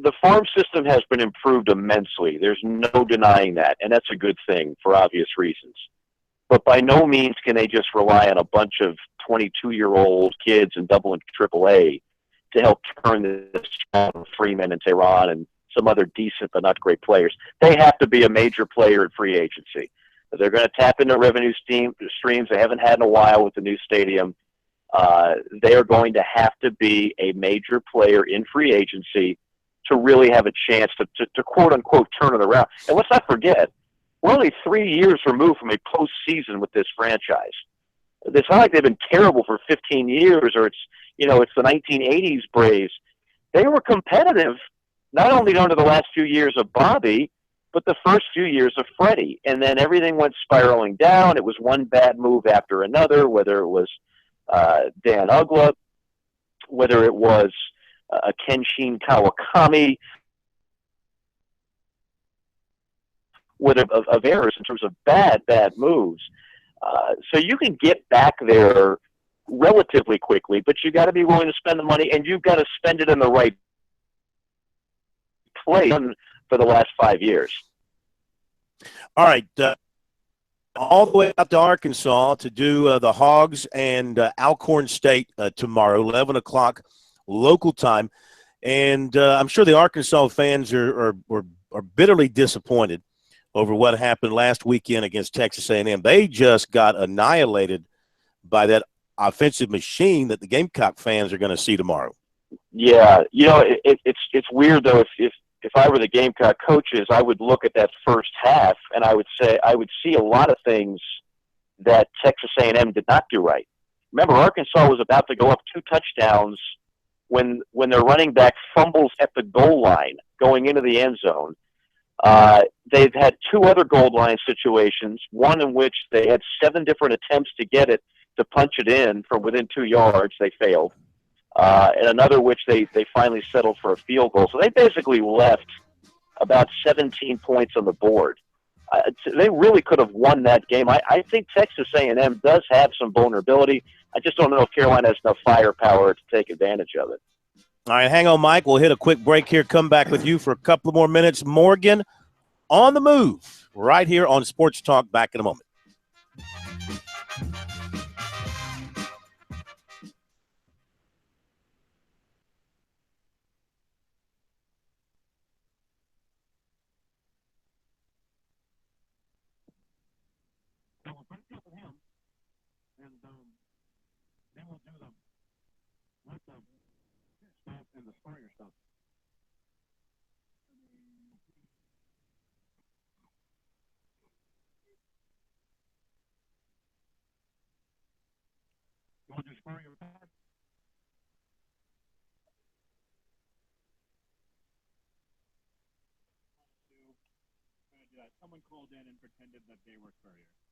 The farm system has been improved immensely. There's no denying that, and that's a good thing for obvious reasons. But by no means can they just rely on a bunch of 22-year-old kids in Double and Triple A to help turn this around. Freeman and Teheran and some other decent but not great players. They have to be a major player in free agency. They're going to tap into revenue streams they haven't had in a while with the new stadium. They are going to have to be a major player in free agency to really have a chance to quote-unquote turn it around. And let's not forget, we're only 3 years removed from a postseason with this franchise. It's not like they've been terrible for 15 years or it's the 1980s Braves. They were competitive not only under the last few years of Bobby, but the first few years of Freddie. And then everything went spiraling down. It was one bad move after another, whether it was Dan Uggla, whether it was Kenshin Kawakami, whether of errors in terms of bad moves. So you can get back there relatively quickly, but you got to be willing to spend the money, and you've got to spend it in the right place for the last 5 years. All right. All the way out to Arkansas to do the Hogs and Alcorn State tomorrow, 11 o'clock local time. And I'm sure the Arkansas fans are bitterly disappointed over what happened last weekend against Texas A&M. They just got annihilated by that offensive machine that the Gamecock fans are going to see tomorrow. Yeah, it's weird though. If I were the Gamecock coaches, I would look at that first half and I would see a lot of things that Texas A&M did not do right. Remember, Arkansas was about to go up 2 touchdowns when their running back fumbles at the goal line going into the end zone. They've had 2 other goal line situations, one in which they had 7 different attempts to get it, to punch it in from within 2 yards. They failed. And another which they finally settled for a field goal. So they basically left about 17 points on the board. They really could have won that game. I think Texas A&M does have some vulnerability. I just don't know if Carolina has enough firepower to take advantage of it. All right, hang on, Mike. We'll hit a quick break here, come back with you for a couple more minutes. Morgan, on the move right here on Sports Talk. Back in a moment. Someone called in and pretended that they were Spurrier. So.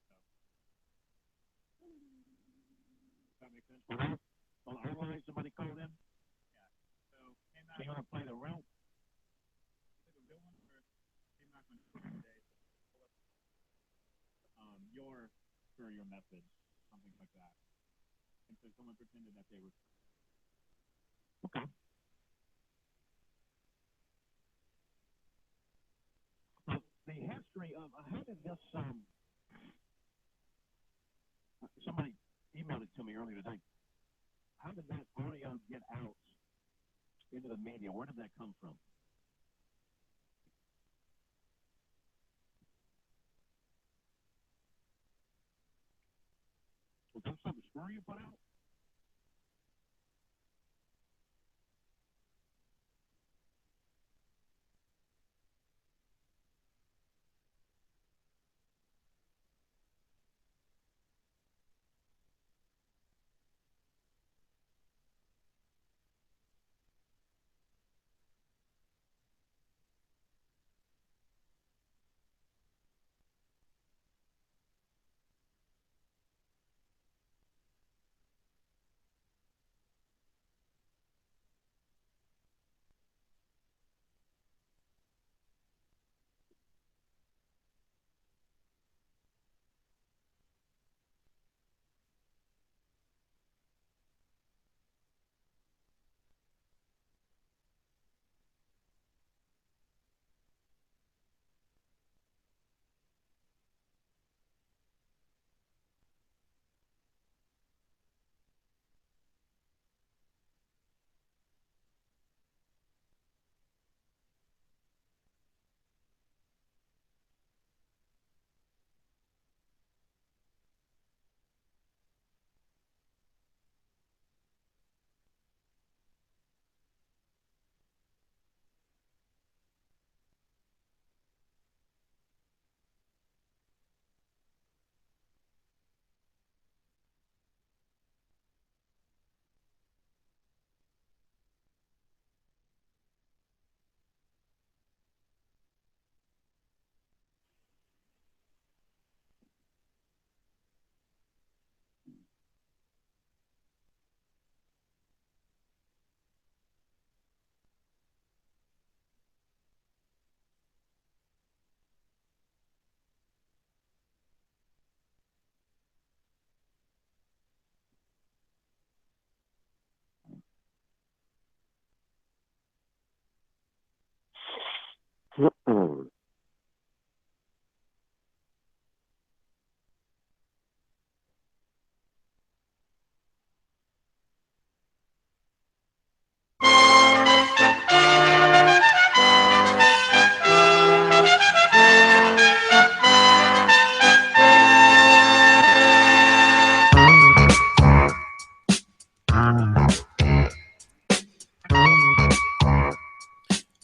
Does that make sense? Well, somebody called in? Yeah. So you want to play the real? The real one, or came back on Tuesday. Your Spurrier method, something like that. And so someone pretended that they were. Okay. The history of how did this somebody emailed it to me earlier today. How did that audio get out into the media? Where did that come from? Was that something Spurrier put out?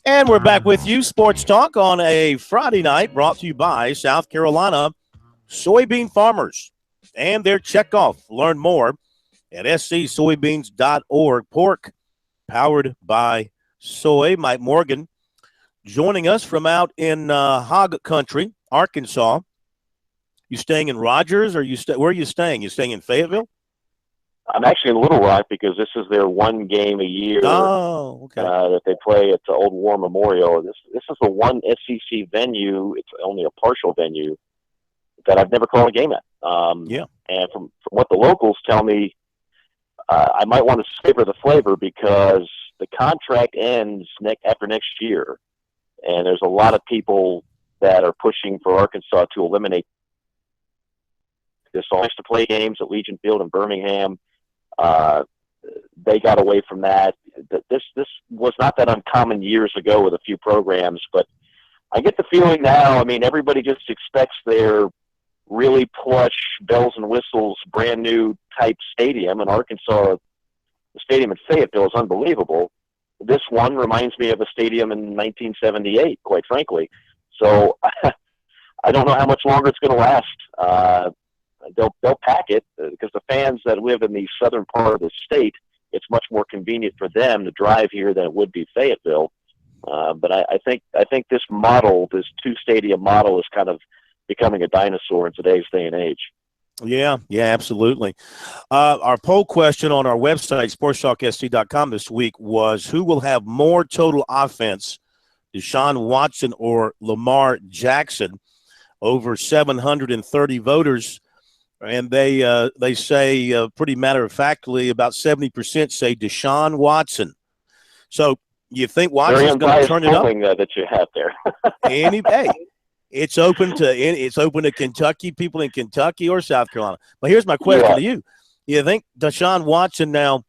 And we're back with you, Sports Talk, on a Friday night, brought to you by South Carolina soybean farmers and their checkoff. Learn more at scsoybeans.org. Pork powered by soy. Mike Morgan joining us from out in hog country, Arkansas. You staying in Rogers, or where are you staying? You staying in Fayetteville? I'm actually in Little Rock because this is their one game a year that they play at the Old War Memorial. This is the one SEC venue. It's only a partial venue that I've never called a game at. And from what the locals tell me, I might want to savor the flavor because the contract ends after next year, and there's a lot of people that are pushing for Arkansas to eliminate this. All to play games at Legion Field in Birmingham. They got away from that. This was not that uncommon years ago with a few programs, but I get the feeling now, I mean, everybody just expects their really plush, bells and whistles, brand new type stadium. And Arkansas, the stadium in Fayetteville is unbelievable. This one reminds me of a stadium in 1978, quite frankly. So I don't know how much longer it's going to last. They'll pack it because the fans that live in the southern part of the state, it's much more convenient for them to drive here than it would be Fayetteville. But I think this model, this two-stadium model, is kind of becoming a dinosaur in today's day and age. Yeah, absolutely. Our poll question on our website, SportsTalkSC.com this week was, who will have more total offense, Deshaun Watson or Lamar Jackson? Over 730 voters, and they say pretty matter-of-factly about 70% say Deshaun Watson. So you think Watson's going to turn it up? That you have there. Hey, it's open to Kentucky, people in Kentucky or South Carolina. But here's my question to you. You think Deshaun Watson now,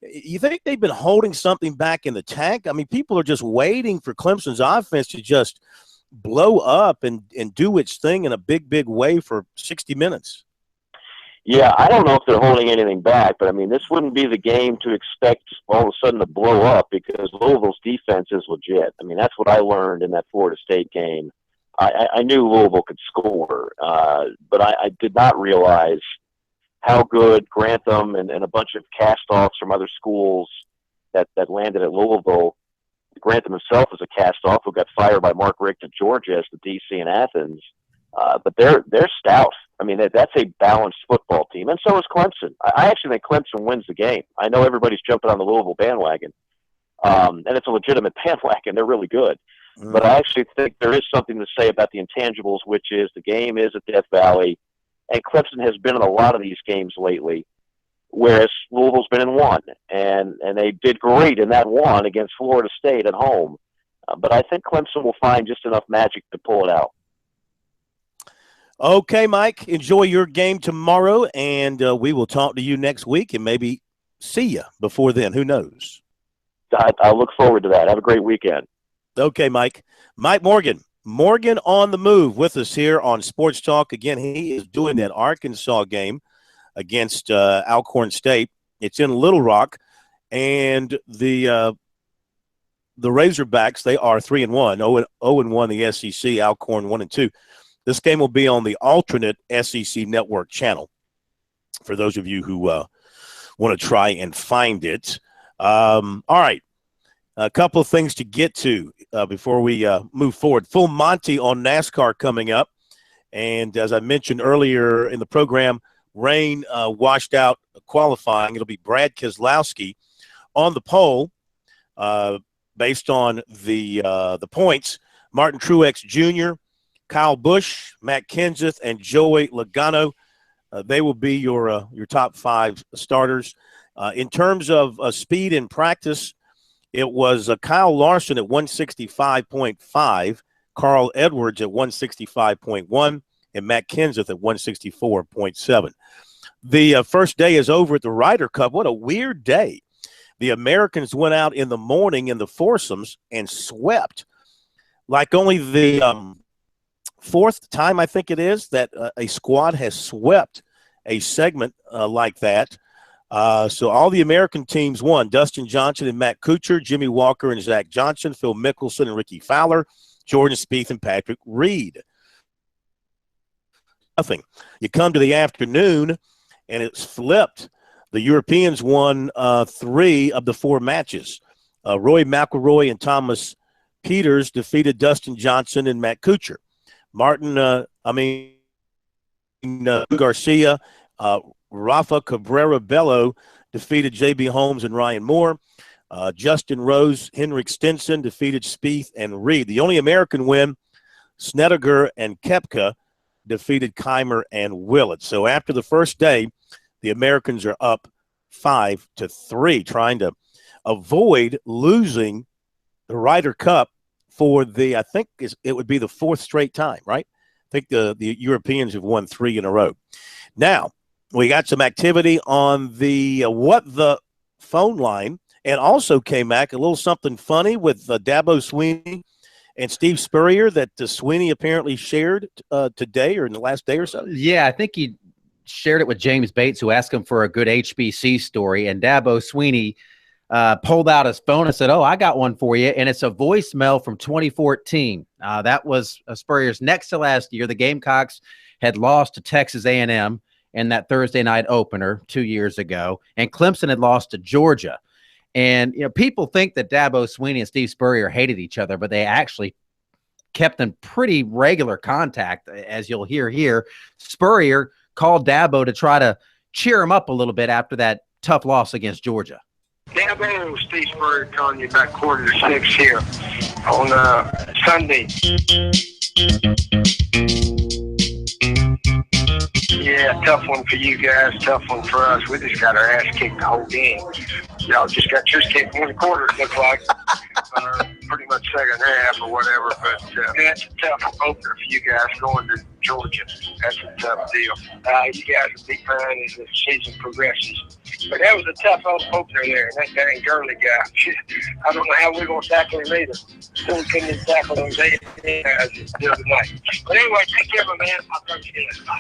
you think they've been holding something back in the tank? I mean, people are just waiting for Clemson's offense to just blow up and do its thing in a big way for 60 minutes. Yeah, I don't know if they're holding anything back, but I mean, this wouldn't be the game to expect all of a sudden to blow up because Louisville's defense is legit. I mean, that's what I learned in that Florida State game. I knew Louisville could score, but I did not realize how good Grantham and a bunch of cast-offs from other schools that landed at Louisville. Grantham himself was a cast-off who got fired by Mark Richt at Georgia as the DC in Athens. But they're stout. I mean, that's a balanced football team, and so is Clemson. I actually think Clemson wins the game. I know everybody's jumping on the Louisville bandwagon, and it's a legitimate bandwagon. They're really good. But I actually think there is something to say about the intangibles, which is the game is at Death Valley, and Clemson has been in a lot of these games lately, whereas Louisville's been in one, and they did great in that one against Florida State at home. But I think Clemson will find just enough magic to pull it out. Okay, Mike, enjoy your game tomorrow, and we will talk to you next week and maybe see you before then. Who knows? I look forward to that. Have a great weekend. Okay, Mike. Mike Morgan on the move with us here on Sports Talk. Again, he is doing that Arkansas game against Alcorn State. It's in Little Rock, and the Razorbacks, they are 3-1, 0-1 the SEC, Alcorn 1-2. This game will be on the alternate SEC network channel for those of you who want to try and find it. All right, a couple of things to get to before we move forward. Full Monty on NASCAR coming up. And as I mentioned earlier in the program, rain washed out qualifying. It'll be Brad Keselowski on the pole based on the points. Martin Truex Jr., Kyle Busch, Matt Kenseth, and Joey Logano. They will be your top five starters. In terms of speed in practice, it was Kyle Larson at 165.5, Carl Edwards at 165.1, and Matt Kenseth at 164.7. The first day is over at the Ryder Cup. What a weird day. The Americans went out in the morning in the foursomes and swept. Like only the fourth time, I think it is, that a squad has swept a segment like that. So all the American teams won. Dustin Johnson and Matt Kuchar, Jimmy Walker and Zach Johnson, Phil Mickelson and Ricky Fowler, Jordan Spieth and Patrick Reed. Nothing. You come to the afternoon, and it's flipped. The Europeans won 3 of the 4 matches. Roy McIlroy and Thomas Peters defeated Dustin Johnson and Matt Kuchar. Garcia, Rafa Cabrera Bello defeated J.B. Holmes and Ryan Moore. Justin Rose, Henrik Stenson defeated Spieth and Reed. The only American win, Snedeker and Koepka defeated Keimer and Willett. So after the first day, the Americans are up 5-3, trying to avoid losing the Ryder Cup for I think it would be the fourth straight time, right? I think the Europeans have won 3 in a row. Now, we got some activity on the What the phone line, and also came back a little something funny with Dabo Sweeney and Steve Spurrier that Sweeney apparently shared today or in the last day or so. Yeah, I think he shared it with James Bates, who asked him for a good HBC story, and Dabo Sweeney pulled out his phone and said, "Oh, I got one for you," and it's a voicemail from 2014. That was Spurrier's next to last year. The Gamecocks had lost to Texas A&M in that Thursday night opener 2 years ago, and Clemson had lost to Georgia. And people think that Dabo Sweeney and Steve Spurrier hated each other, but they actually kept in pretty regular contact, as you'll hear here. Spurrier called Dabo to try to cheer him up a little bit after that tough loss against Georgia. Dabo, Steve Spurrier calling you back 5:45 here on Sunday. Yeah, tough one for you guys, tough one for us. We just got our ass kicked the whole game. Y'all just got yours kicked 1 quarter, it looked like. Pretty much second half or whatever, but that's a tough opener for you guys going to Georgia. That's a tough deal. You guys will be fine as the season progresses. But that was a tough opener there, and that dang Gurley guy. I don't know how we're going to tackle him either. Still couldn't even tackle those 8 guys the other night. But anyway, take care of it, man. I'll talk to you later. Bye.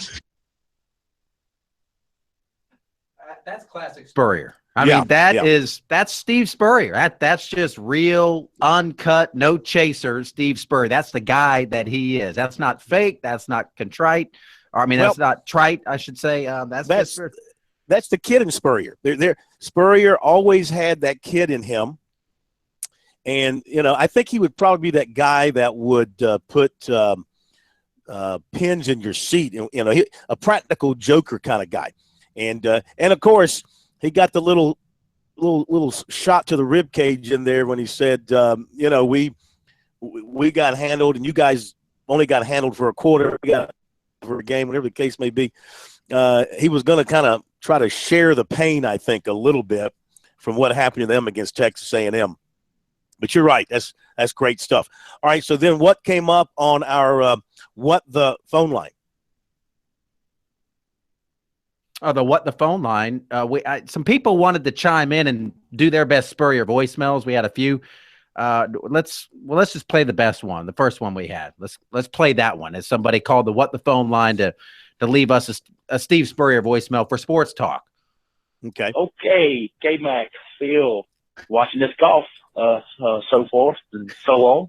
That's classic Spurrier. I mean, that's Steve Spurrier. That's just real, uncut, no chaser Steve Spurrier. That's the guy that he is. That's not fake. That's not contrite. Or, I mean, that's not trite, I should say. That's the kid in Spurrier. Spurrier always had that kid in him. And, I think he would probably be that guy that would put pins in your seat. A practical joker kind of guy. And of course, he got the little shot to the rib cage in there when he said, we got handled, and you guys only got handled for a quarter, we got for a game, whatever the case may be. He was going to kind of try to share the pain, I think, a little bit from what happened to them against Texas A&M. But you're right, that's great stuff. All right, so then what came up on our What the phone line? Oh, the What the phone line. Some people wanted to chime in and do their best Spurrier voicemails. We had a few. Let's just play the best one, the first one we had. Let's play that one as somebody called the What the phone line to leave us a Steve Spurrier voicemail for Sports Talk. Okay. Okay, K-Mac, Phil, watching this golf, so forth and so on.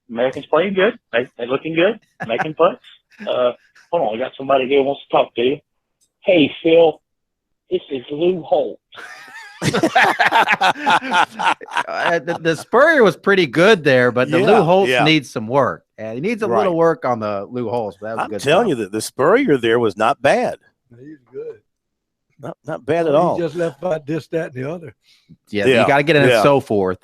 Americans playing good. They looking good, making putts. Hold on, I got somebody here who wants to talk to you. Hey, Phil, this is Lou Holt. The Spurrier was pretty good there, but the Lou Holtz needs some work. He needs a little work on the Lou Holtz. But that was I'm good telling you that the Spurrier there was not bad. He's good. Not bad at all. He just left by this, that, and the other. Yeah. You got to get in and so forth.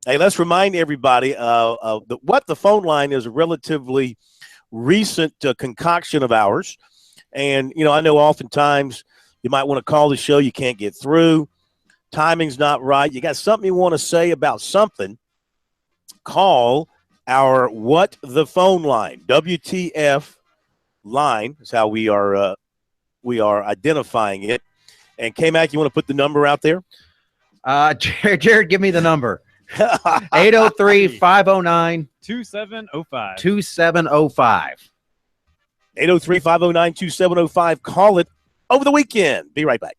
Hey, let's remind everybody what the phone line is a relatively recent concoction of ours. And, I know oftentimes you might want to call the show. You can't get through. Timing's not right. You got something you want to say about something. Call our What the Phone line. WTF line is how we are identifying it. And K-Mac, you want to put the number out there? Jared, give me the number. 803-509-2705. 2705. 803-509-2705. Call it over the weekend. Be right back.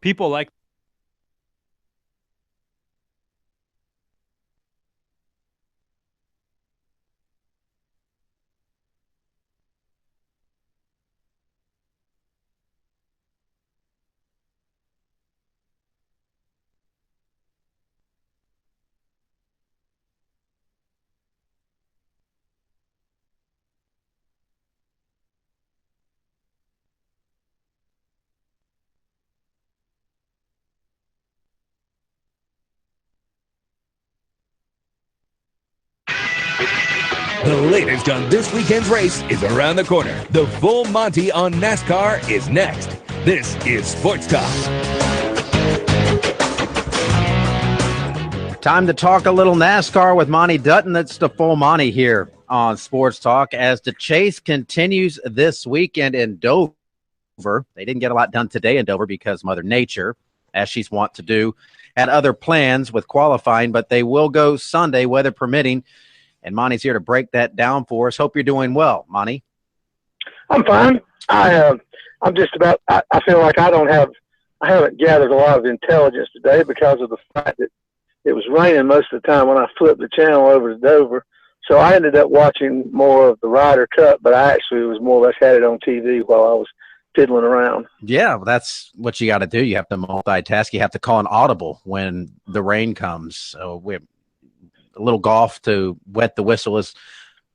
people like The latest on this weekend's race is around the corner. The full Monty on NASCAR is next. This is Sports Talk. Time to talk a little NASCAR with Monty Dutton. That's the full Monty here on Sports Talk as the chase continues this weekend in Dover. They didn't get a lot done today in Dover because Mother Nature, as she's wont to do, had other plans with qualifying, but they will go Sunday, weather permitting. And Monty's here to break that down for us. Hope you're doing well, Monty. I'm fine. I'm just about. I feel like I haven't gathered a lot of intelligence today because of the fact that it was raining most of the time when I flipped the channel over to Dover. So I ended up watching more of the Ryder Cup, but I actually was more or less had it on TV while I was fiddling around. Yeah, well, that's what you got to do. You have to multitask. You have to call an audible when the rain comes. So we're a little golf to wet the whistle is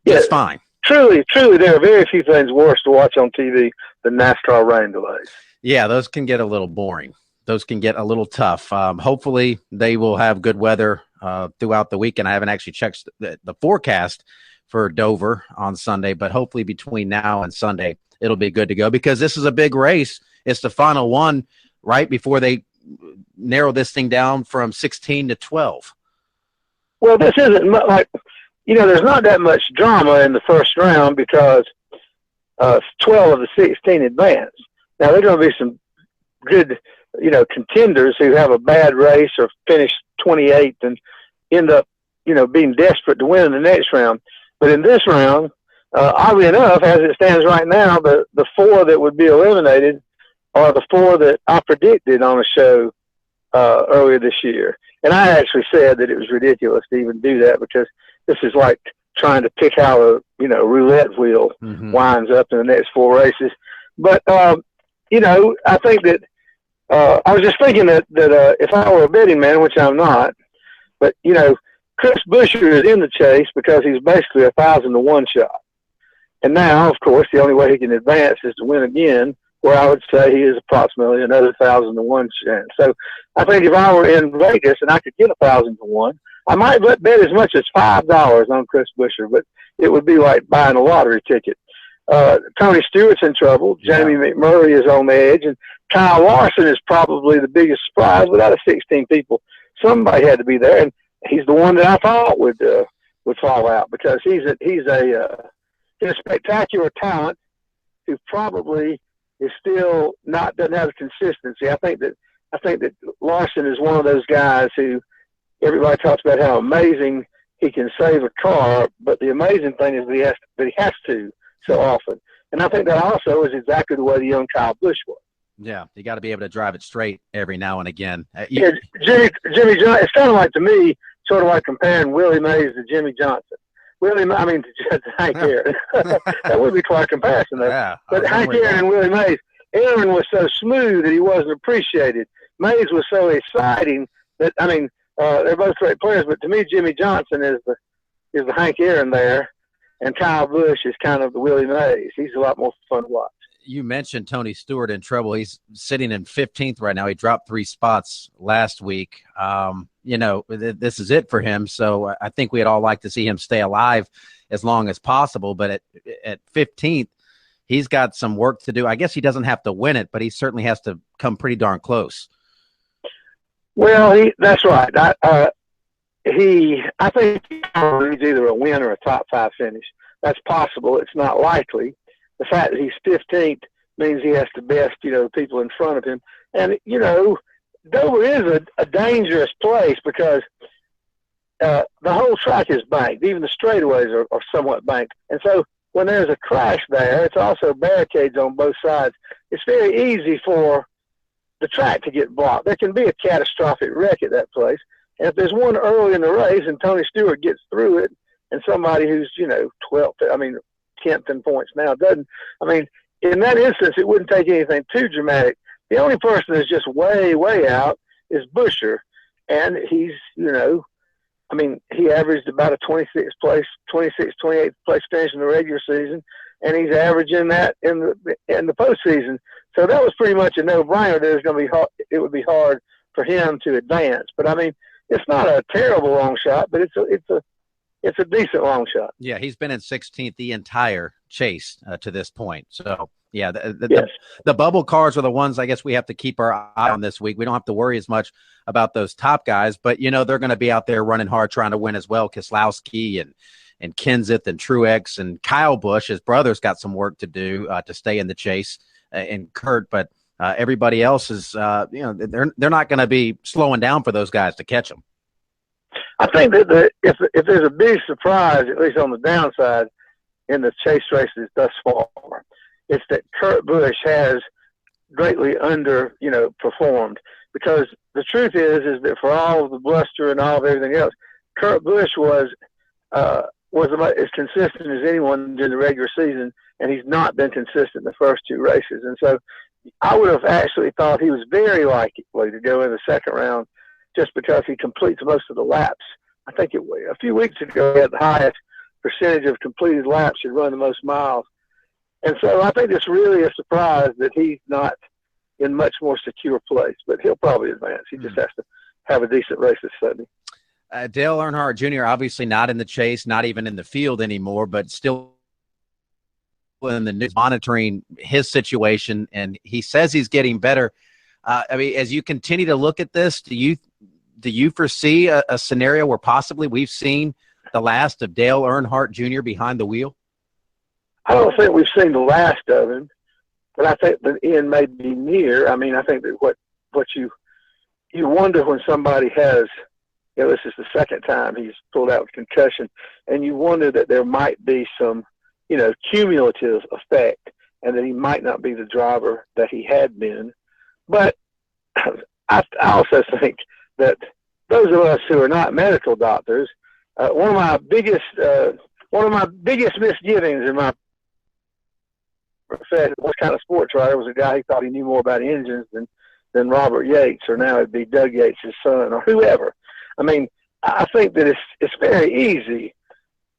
just fine. Truly, there are very few things worse to watch on TV than NASCAR rain delays. Yeah, those can get a little boring. Those can get a little tough. Hopefully, they will have good weather throughout the weekend. I haven't actually checked the forecast for Dover on Sunday, but hopefully between now and Sunday, it'll be good to go because this is a big race. It's the final one right before they narrow this thing down from 16 to 12. Well, this isn't like, there's not that much drama in the first round because 12 of the 16 advance. Now, there are going to be some good, contenders who have a bad race or finish 28th and end up, being desperate to win in the next round. But in this round, oddly enough, as it stands right now, the four that would be eliminated are the four that I predicted on a show earlier this year. And I actually said that it was ridiculous to even do that because this is like trying to pick how a roulette wheel winds up in the next four races. But I think that I was just thinking that if I were a betting man, which I'm not, but Chris Buescher is in the chase because he's basically 1,000-to-1 shot. And now, of course, the only way he can advance is to win again, where I would say he is approximately another 1,000-to-1 chance. So I think if I were in Vegas and I could get 1,000-to-1, I might bet as much as $5 on Chris Buescher, but it would be like buying a lottery ticket. Tony Stewart's in trouble. Jamie McMurray is on the edge, and Kyle Larson is probably the biggest surprise. But out of 16 people, somebody had to be there, and he's the one that I thought would fall out because he's a spectacular talent who probably is still doesn't have the consistency. I think that Larson is one of those guys who everybody talks about how amazing he can save a car, but the amazing thing is that he has to so often. And I think that also is exactly the way the young Kyle Busch was. Yeah, you got to be able to drive it straight every now and again. Jimmy Johnson. It's kind of like, to me, sort of like comparing Willie Mays to Jimmy Johnson. To Hank Aaron. That would be quite a comparison, though. Yeah, but Hank Aaron and Willie Mays, Aaron was so smooth that he wasn't appreciated. Mays was so exciting that, they're both great players, but to me, Jimmy Johnson is the Hank Aaron there, and Kyle Busch is kind of the Willie Mays. He's a lot more fun to watch. You mentioned Tony Stewart in trouble. He's sitting in 15th right now. He dropped 3 spots last week. This is it for him. So I think we'd all like to see him stay alive as long as possible. But at 15th, he's got some work to do. I guess he doesn't have to win it, but he certainly has to come pretty darn close. Well, that's right. I think he needs either a win or a top 5 finish. That's possible. It's not likely. The fact that he's 15th means he has to best, people in front of him. And, Dover is a dangerous place because the whole track is banked. Even the straightaways are somewhat banked. And so when there's a crash there, it's also barricades on both sides. It's very easy for the track to get blocked. There can be a catastrophic wreck at that place. And if there's one early in the race and Tony Stewart gets through it, and somebody who's, 10th in points now doesn't, in that instance, it wouldn't take anything too dramatic. The only person that's just way, way out is Buescher. And he's, he averaged about a 28th place finish in the regular season, and he's averaging that in the postseason. So that was pretty much a no-brainer that it would be hard for him to advance. But it's not a terrible long shot, but it's a decent long shot. Yeah, he's been in 16th the entire chase to this point. So, yeah, yes. the bubble cars are the ones I guess we have to keep our eye on this week. We don't have to worry as much about those top guys, but, they're going to be out there running hard trying to win as well. Keselowski and Kenseth and Truex and Kyle Busch, his brother's got some work to do to stay in the chase, and Kurt, but everybody else is, they're not going to be slowing down for those guys to catch them. I think that if there's a big surprise, at least on the downside, in the chase races thus far, it's that Kurt Busch has greatly performed. Because the truth is that for all of the bluster and all of everything else, Kurt Busch was about as consistent as anyone during the regular season, and he's not been consistent in the first two races. And so I would have actually thought he was very likely to go in the second round just because he completes most of the laps. I think a few weeks ago he had the highest percentage of completed laps and run the most miles. And so I think it's really a surprise that he's not in much more secure place, but he'll probably advance. He just has to have a decent race this Sunday. Dale Earnhardt Jr. obviously not in the chase, not even in the field anymore, but still in the news, monitoring his situation, and he says he's getting better. As you continue to look at this, do you foresee a scenario where possibly we've seen the last of Dale Earnhardt Jr. behind the wheel? I don't think we've seen the last of him, but I think the end may be near. I think that what you wonder when somebody has, this is the second time he's pulled out with concussion, and you wonder that there might be some, cumulative effect, and that he might not be the driver that he had been. But I also think that those of us who are not medical doctors, one of my biggest misgivings in my profession, what kind of sports writer, was a guy who thought he knew more about engines than Robert Yates, or now it'd be Doug Yates' son, or whoever. I think that it's very easy.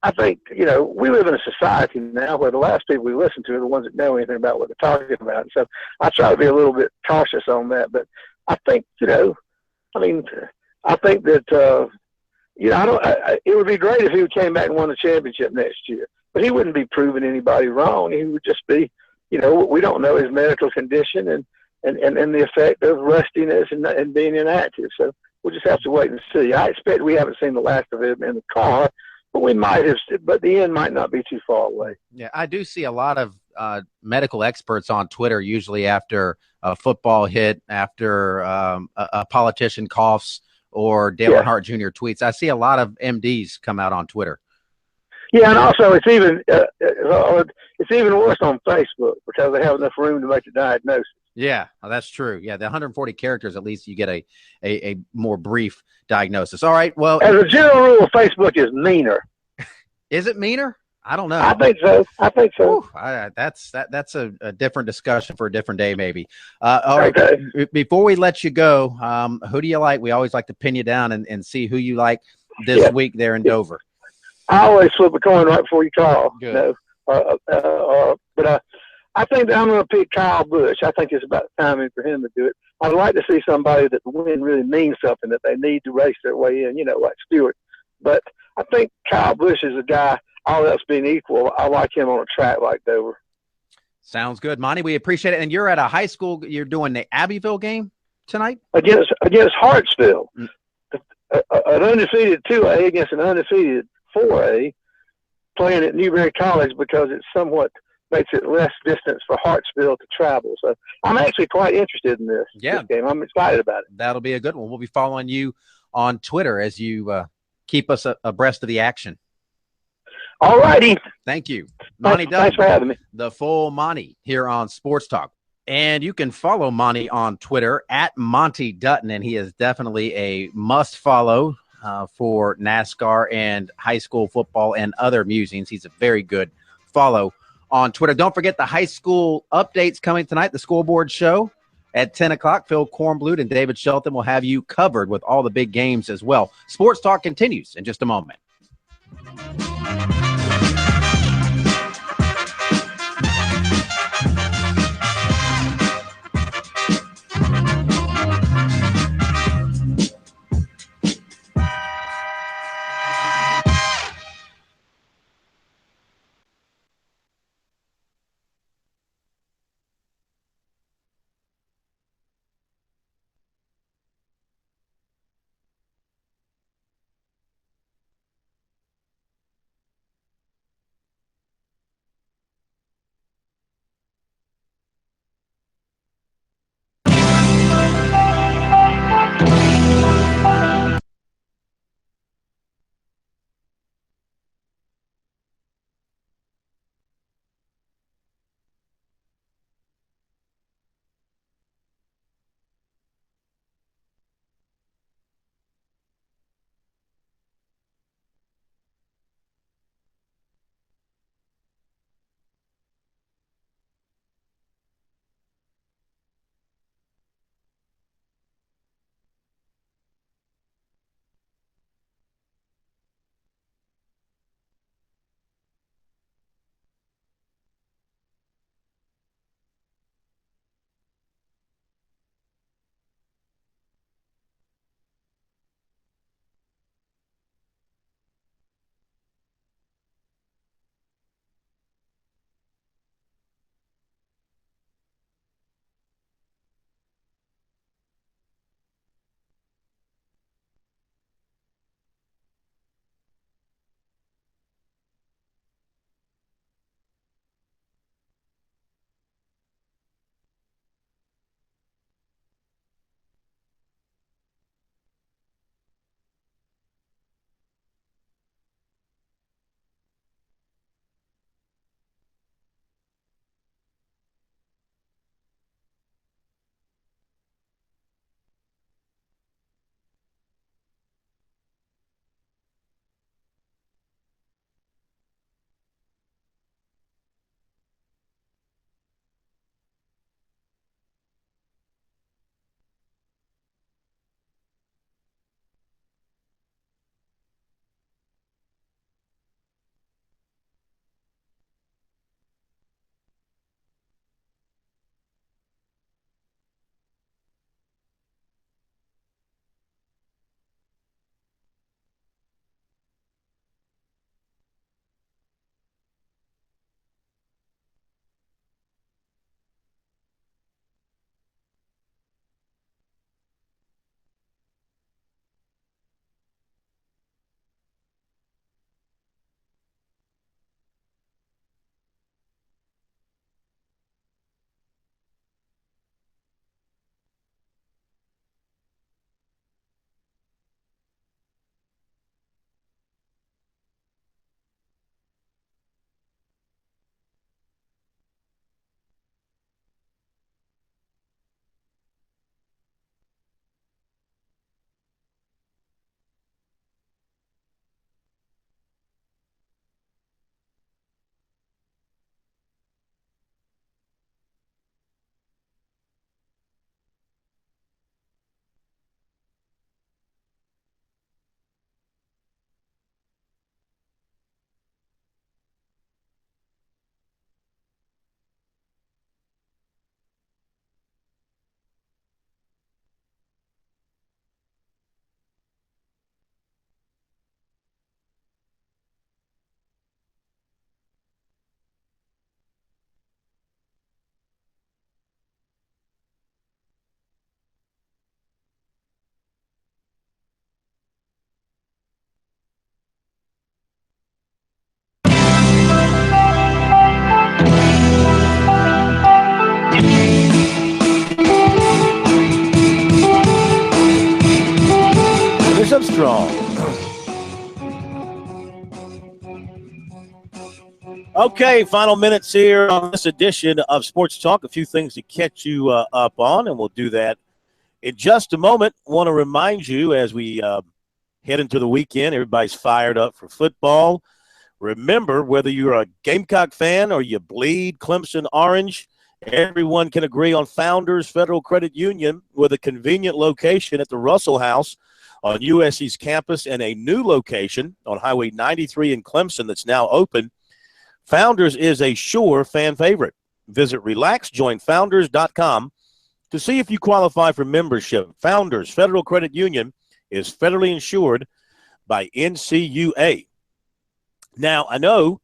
I think, we live in a society now where the last people we listen to are the ones that know anything about what they're talking about. And so I try to be a little bit cautious on that. But I think, I think that, it would be great if he came back and won the championship next year. But he wouldn't be proving anybody wrong. He would just be, we don't know his medical condition and the effect of rustiness and being inactive. So we'll just have to wait and see. I expect we haven't seen the last of him in the car, but we might have. But the end might not be too far away. Yeah, I do see a lot of medical experts on Twitter, usually after a football hit, after a politician coughs, or Dale Earnhardt Jr. tweets. I see a lot of MDs come out on Twitter. Yeah, and also it's even worse on Facebook because they have enough room to make a diagnosis. Yeah, well, that's true. Yeah, the 140 characters, at least you get a more brief diagnosis. All right, well. As a general rule, Facebook is meaner. Is it meaner? I don't know. I think so. That's a different discussion for a different day, maybe. All right, before we let you go, who do you like? We always like to pin you down and see who you like this week there in Dover. I always flip a coin right before you call. Good. But I think that I'm going to pick Kyle Busch. I think it's about timing for him to do it. I'd like to see somebody that the win really means something, that they need to race their way in, like Stewart. But I think Kyle Busch is a guy, all else being equal, I like him on a track like Dover. Sounds good, Monty. We appreciate it. And you're at a high school. You're doing the Abbeville game tonight? Against Hartsville. An undefeated 2A against an undefeated 4A, playing at Newberry College because it's somewhat makes it less distance for Hartsville to travel. So I'm actually quite interested in this game. I'm excited about it. That'll be a good one. We'll be following you on Twitter as you keep us abreast of the action. All righty. Thank you. Monty Dunn, thanks for having me. The full Monty here on Sports Talk. And you can follow Monty on Twitter at Monty Dutton, and he is definitely a must follow for NASCAR and high school football and other musings. He's a very good follow on Twitter. Don't forget the high school updates coming tonight, the scoreboard show at 10 o'clock. Phil Kornblut and David Shelton will have you covered with all the big games as well. Sports Talk continues in just a moment. Finish up strong. Okay, final minutes here on this edition of Sports Talk. A few things to catch you up on, and we'll do that in just a moment. Want to remind you as we head into the weekend, everybody's fired up for football. Remember, whether you're a Gamecock fan or you bleed Clemson orange, everyone can agree on Founders Federal Credit Union with a convenient location at the Russell House on USC's campus and a new location on Highway 93 in Clemson that's now open. Founders is a sure fan favorite. Visit relaxjoinfounders.com to see if you qualify for membership. Founders Federal Credit Union is federally insured by NCUA. Now, I know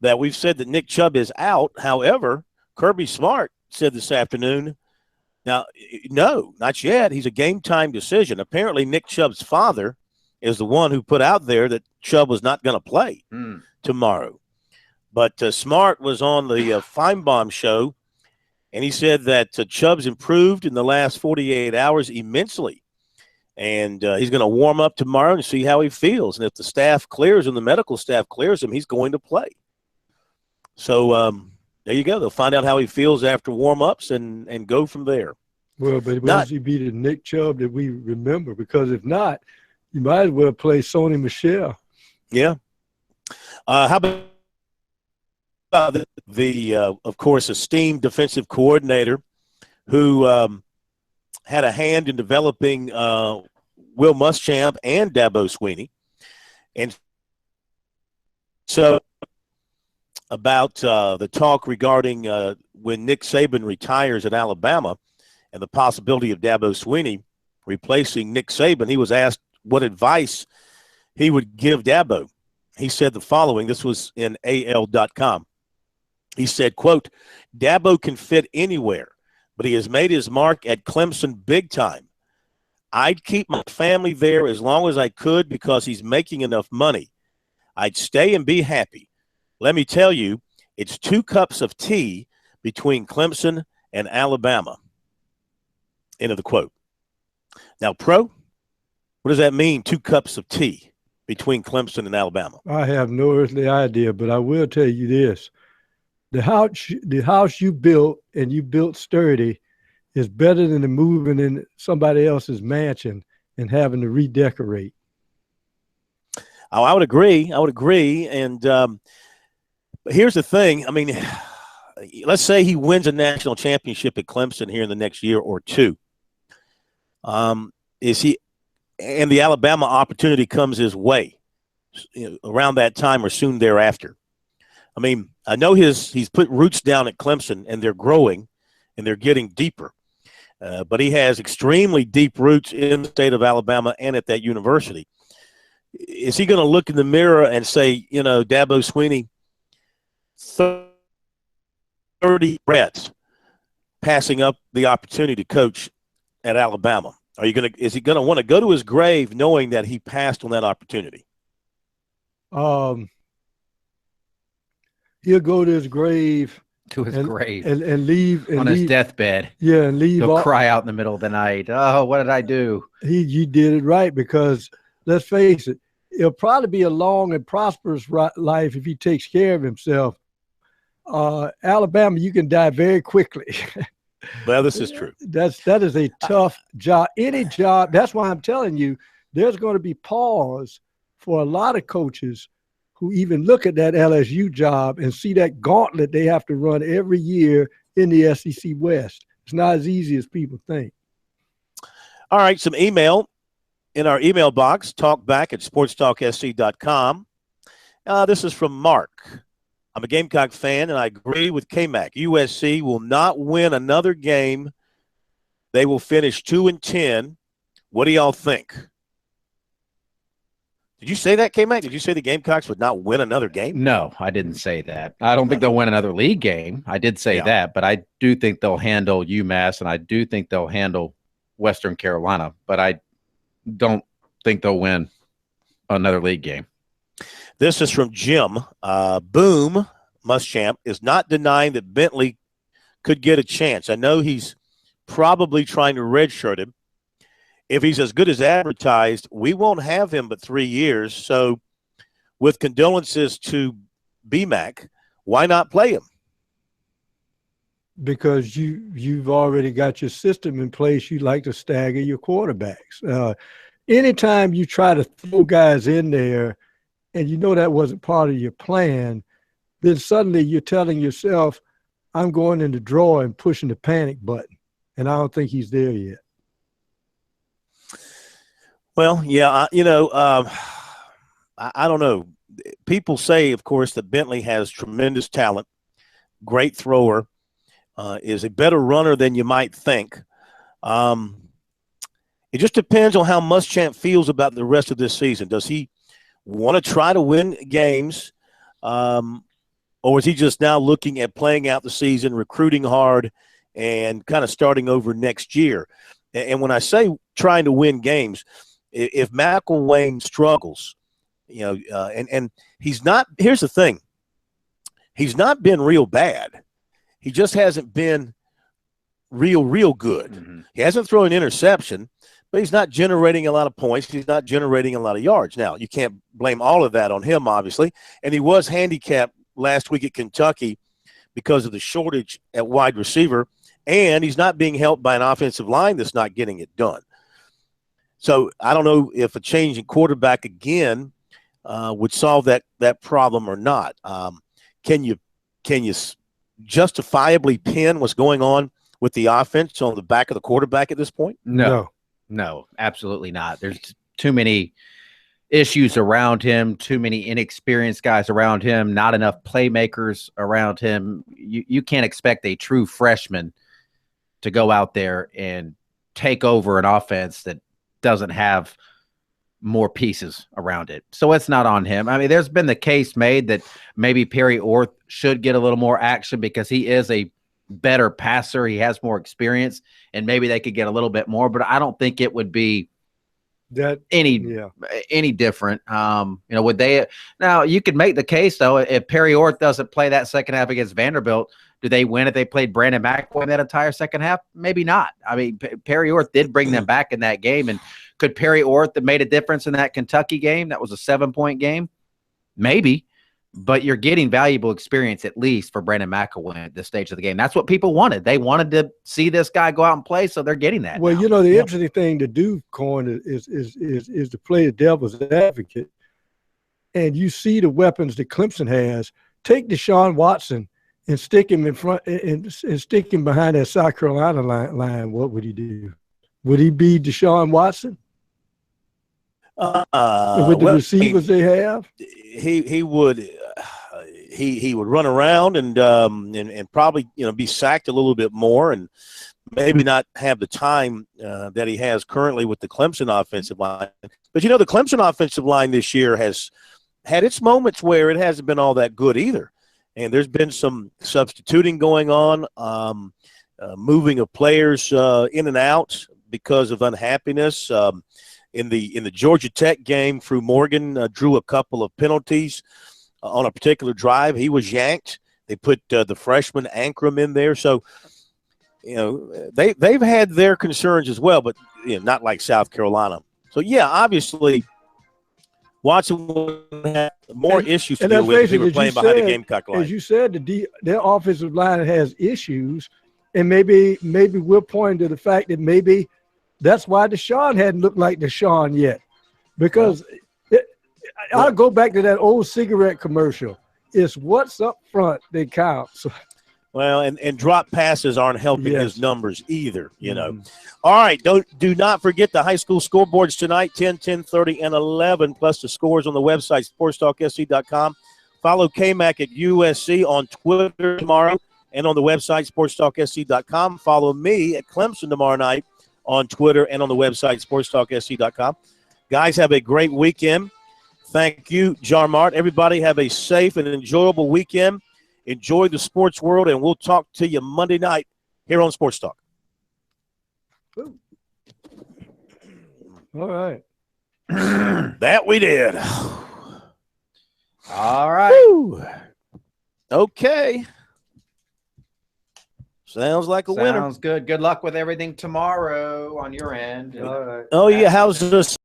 that we've said that Nick Chubb is out. However, Kirby Smart said this afternoon, now, no, not yet. He's a game-time decision. Apparently, Nick Chubb's father is the one who put out there that Chubb was not going to play tomorrow. But Smart was on the Feinbaum show, and he said that Chubb's improved in the last 48 hours immensely. And he's going to warm up tomorrow and see how he feels. And if the staff clears him, the medical staff clears him, he's going to play. So there you go. They'll find out how he feels after warm-ups and go from there. Well, but will he be the Nick Chubb that we remember? Because if not, you might as well play Sony Michel. Yeah. How about of course, esteemed defensive coordinator who had a hand in developing Will Muschamp and Dabo Swinney. And so about the talk regarding when Nick Saban retires at Alabama and the possibility of Dabo Swinney replacing Nick Saban, he was asked what advice he would give Dabo. He said the following. This was in AL.com. He said, quote, Dabo can fit anywhere, but he has made his mark at Clemson big time. I'd keep my family there as long as I could because he's making enough money. I'd stay and be happy. Let me tell you, it's 2 cups of tea between Clemson and Alabama. End of the quote. Now, Pro, what does that mean, 2 cups of tea between Clemson and Alabama? I have no earthly idea, but I will tell you this. The house you built, and you built sturdy, is better than moving in somebody else's mansion and having to redecorate. Oh, I would agree. And here's the thing. I mean, let's say he wins a national championship at Clemson here in the next year or two. Is he, and the Alabama opportunity comes his way around that time or soon thereafter. I mean, I know he's put roots down at Clemson, and they're growing, and they're getting deeper. But he has extremely deep roots in the state of Alabama and at that university. Is he going to look in the mirror and say, Dabo Swinney, 30 reps, passing up the opportunity to coach at Alabama? Is he going to want to go to his grave knowing that he passed on that opportunity? He'll go to his grave. And leave. And his deathbed. Yeah, and leave. He'll cry out in the middle of the night. Oh, what did I do? You did it right, because let's face it, it'll probably be a long and prosperous life if he takes care of himself. Alabama, you can die very quickly. Well, this is true. That is a tough job. Any job. That's why I'm telling you, there's going to be pause for a lot of coaches who even look at that LSU job and see that gauntlet they have to run every year in the SEC West. It's not as easy as people think. All right, some email in our email box, talkback@sportstalksc.com. This is from Mark. I'm a Gamecock fan, and I agree with K-Mac. USC will not win another game. They will finish 2-10. What do y'all think? Did you say that, K-Mac? Did you say the Gamecocks would not win another game? No, I didn't say that. I don't think they'll win another league game. I did say that, but I do think they'll handle UMass, and I do think they'll handle Western Carolina, but I don't think they'll win another league game. This is from Jim. Boom Muschamp is not denying that Bentley could get a chance. I know he's probably trying to redshirt him. If he's as good as advertised, we won't have him but 3 years. So with condolences to BMAC, why not play him? Because you've already got your system in place. You like to stagger your quarterbacks. Anytime you try to throw guys in there and you know that wasn't part of your plan, then suddenly you're telling yourself, I'm going in the drawer and pushing the panic button. And I don't think he's there yet. Well, yeah, I don't know. People say, of course, that Bentley has tremendous talent, great thrower, is a better runner than you might think. It just depends on how Muschamp feels about the rest of this season. Does he want to try to win games, or is he just now looking at playing out the season, recruiting hard, and kind of starting over next year? And when I say trying to win games, if McElwain struggles, and he's not – here's the thing. He's not been real bad. He just hasn't been real good. Mm-hmm. He hasn't thrown an interception, but he's not generating a lot of points. He's not generating a lot of yards. Now, you can't blame all of that on him, obviously. And he was handicapped last week at Kentucky because of the shortage at wide receiver, and he's not being helped by an offensive line that's not getting it done. So I don't know if a change in quarterback again would solve that problem or not. Can you justifiably pin what's going on with the offense on the back of the quarterback at this point? No, absolutely not. There's too many issues around him, too many inexperienced guys around him, not enough playmakers around him. You can't expect a true freshman to go out there and take over an offense that doesn't have more pieces around it. So it's not on him. I mean, there's been the case made that maybe Perry Orth should get a little more action because he is a better passer. He has more experience, and maybe they could get a little bit more, but I don't think it would be any different. Would they now you could make the case though, if Perry Orth doesn't play that second half against Vanderbilt, do they win if they played Brandon McElwain that entire second half? Maybe not. I mean, Perry Orth did bring them back in that game, and could Perry Orth have made a difference in that Kentucky game? That was a 7-point game, maybe. But you're getting valuable experience at least for Brandon McElwain at this stage of the game. That's what people wanted. They wanted to see this guy go out and play, so they're getting that. Well, the interesting thing to do, Corn, is to play the devil's advocate. And you see the weapons that Clemson has. Take Deshaun Watson and stick him in front and stick him behind that South Carolina line. What would he do? Would he be Deshaun Watson? With the receivers they have, he would. He would run around and probably be sacked a little bit more, and maybe not have the time that he has currently with the Clemson offensive line. But the Clemson offensive line this year has had its moments where it hasn't been all that good either, and there's been some substituting going on, moving of players in and out because of unhappiness. In the Georgia Tech game, Drew Morgan drew a couple of penalties on a particular drive. He was yanked. They put the freshman Ankrum in there. So, they've had their concerns as well, but not like South Carolina. So, yeah, obviously Watson will have more issues to deal with if he were playing behind the Gamecock line. As you said, their offensive line has issues, and maybe we're pointing to the fact that maybe that's why Deshaun hadn't looked like Deshaun yet, because I'll go back to that old cigarette commercial. It's what's up front that counts. Well, and drop passes aren't helping his numbers either, All right, do not forget the high school scoreboards tonight, 10, 10:30, and 11, plus the scores on the website, SportsTalkSC.com. Follow KMAC at USC on Twitter tomorrow and on the website, SportsTalkSC.com. Follow me at Clemson tomorrow night on Twitter and on the website, SportsTalkSC.com. Guys, have a great weekend. Thank you, Jarmart. Everybody have a safe and enjoyable weekend. Enjoy the sports world, and we'll talk to you Monday night here on Sports Talk. All right. That we did. All right. Woo. Okay. Sounds like a winner. Sounds good. Good luck with everything tomorrow on your end. All right. Oh, yeah. How's this?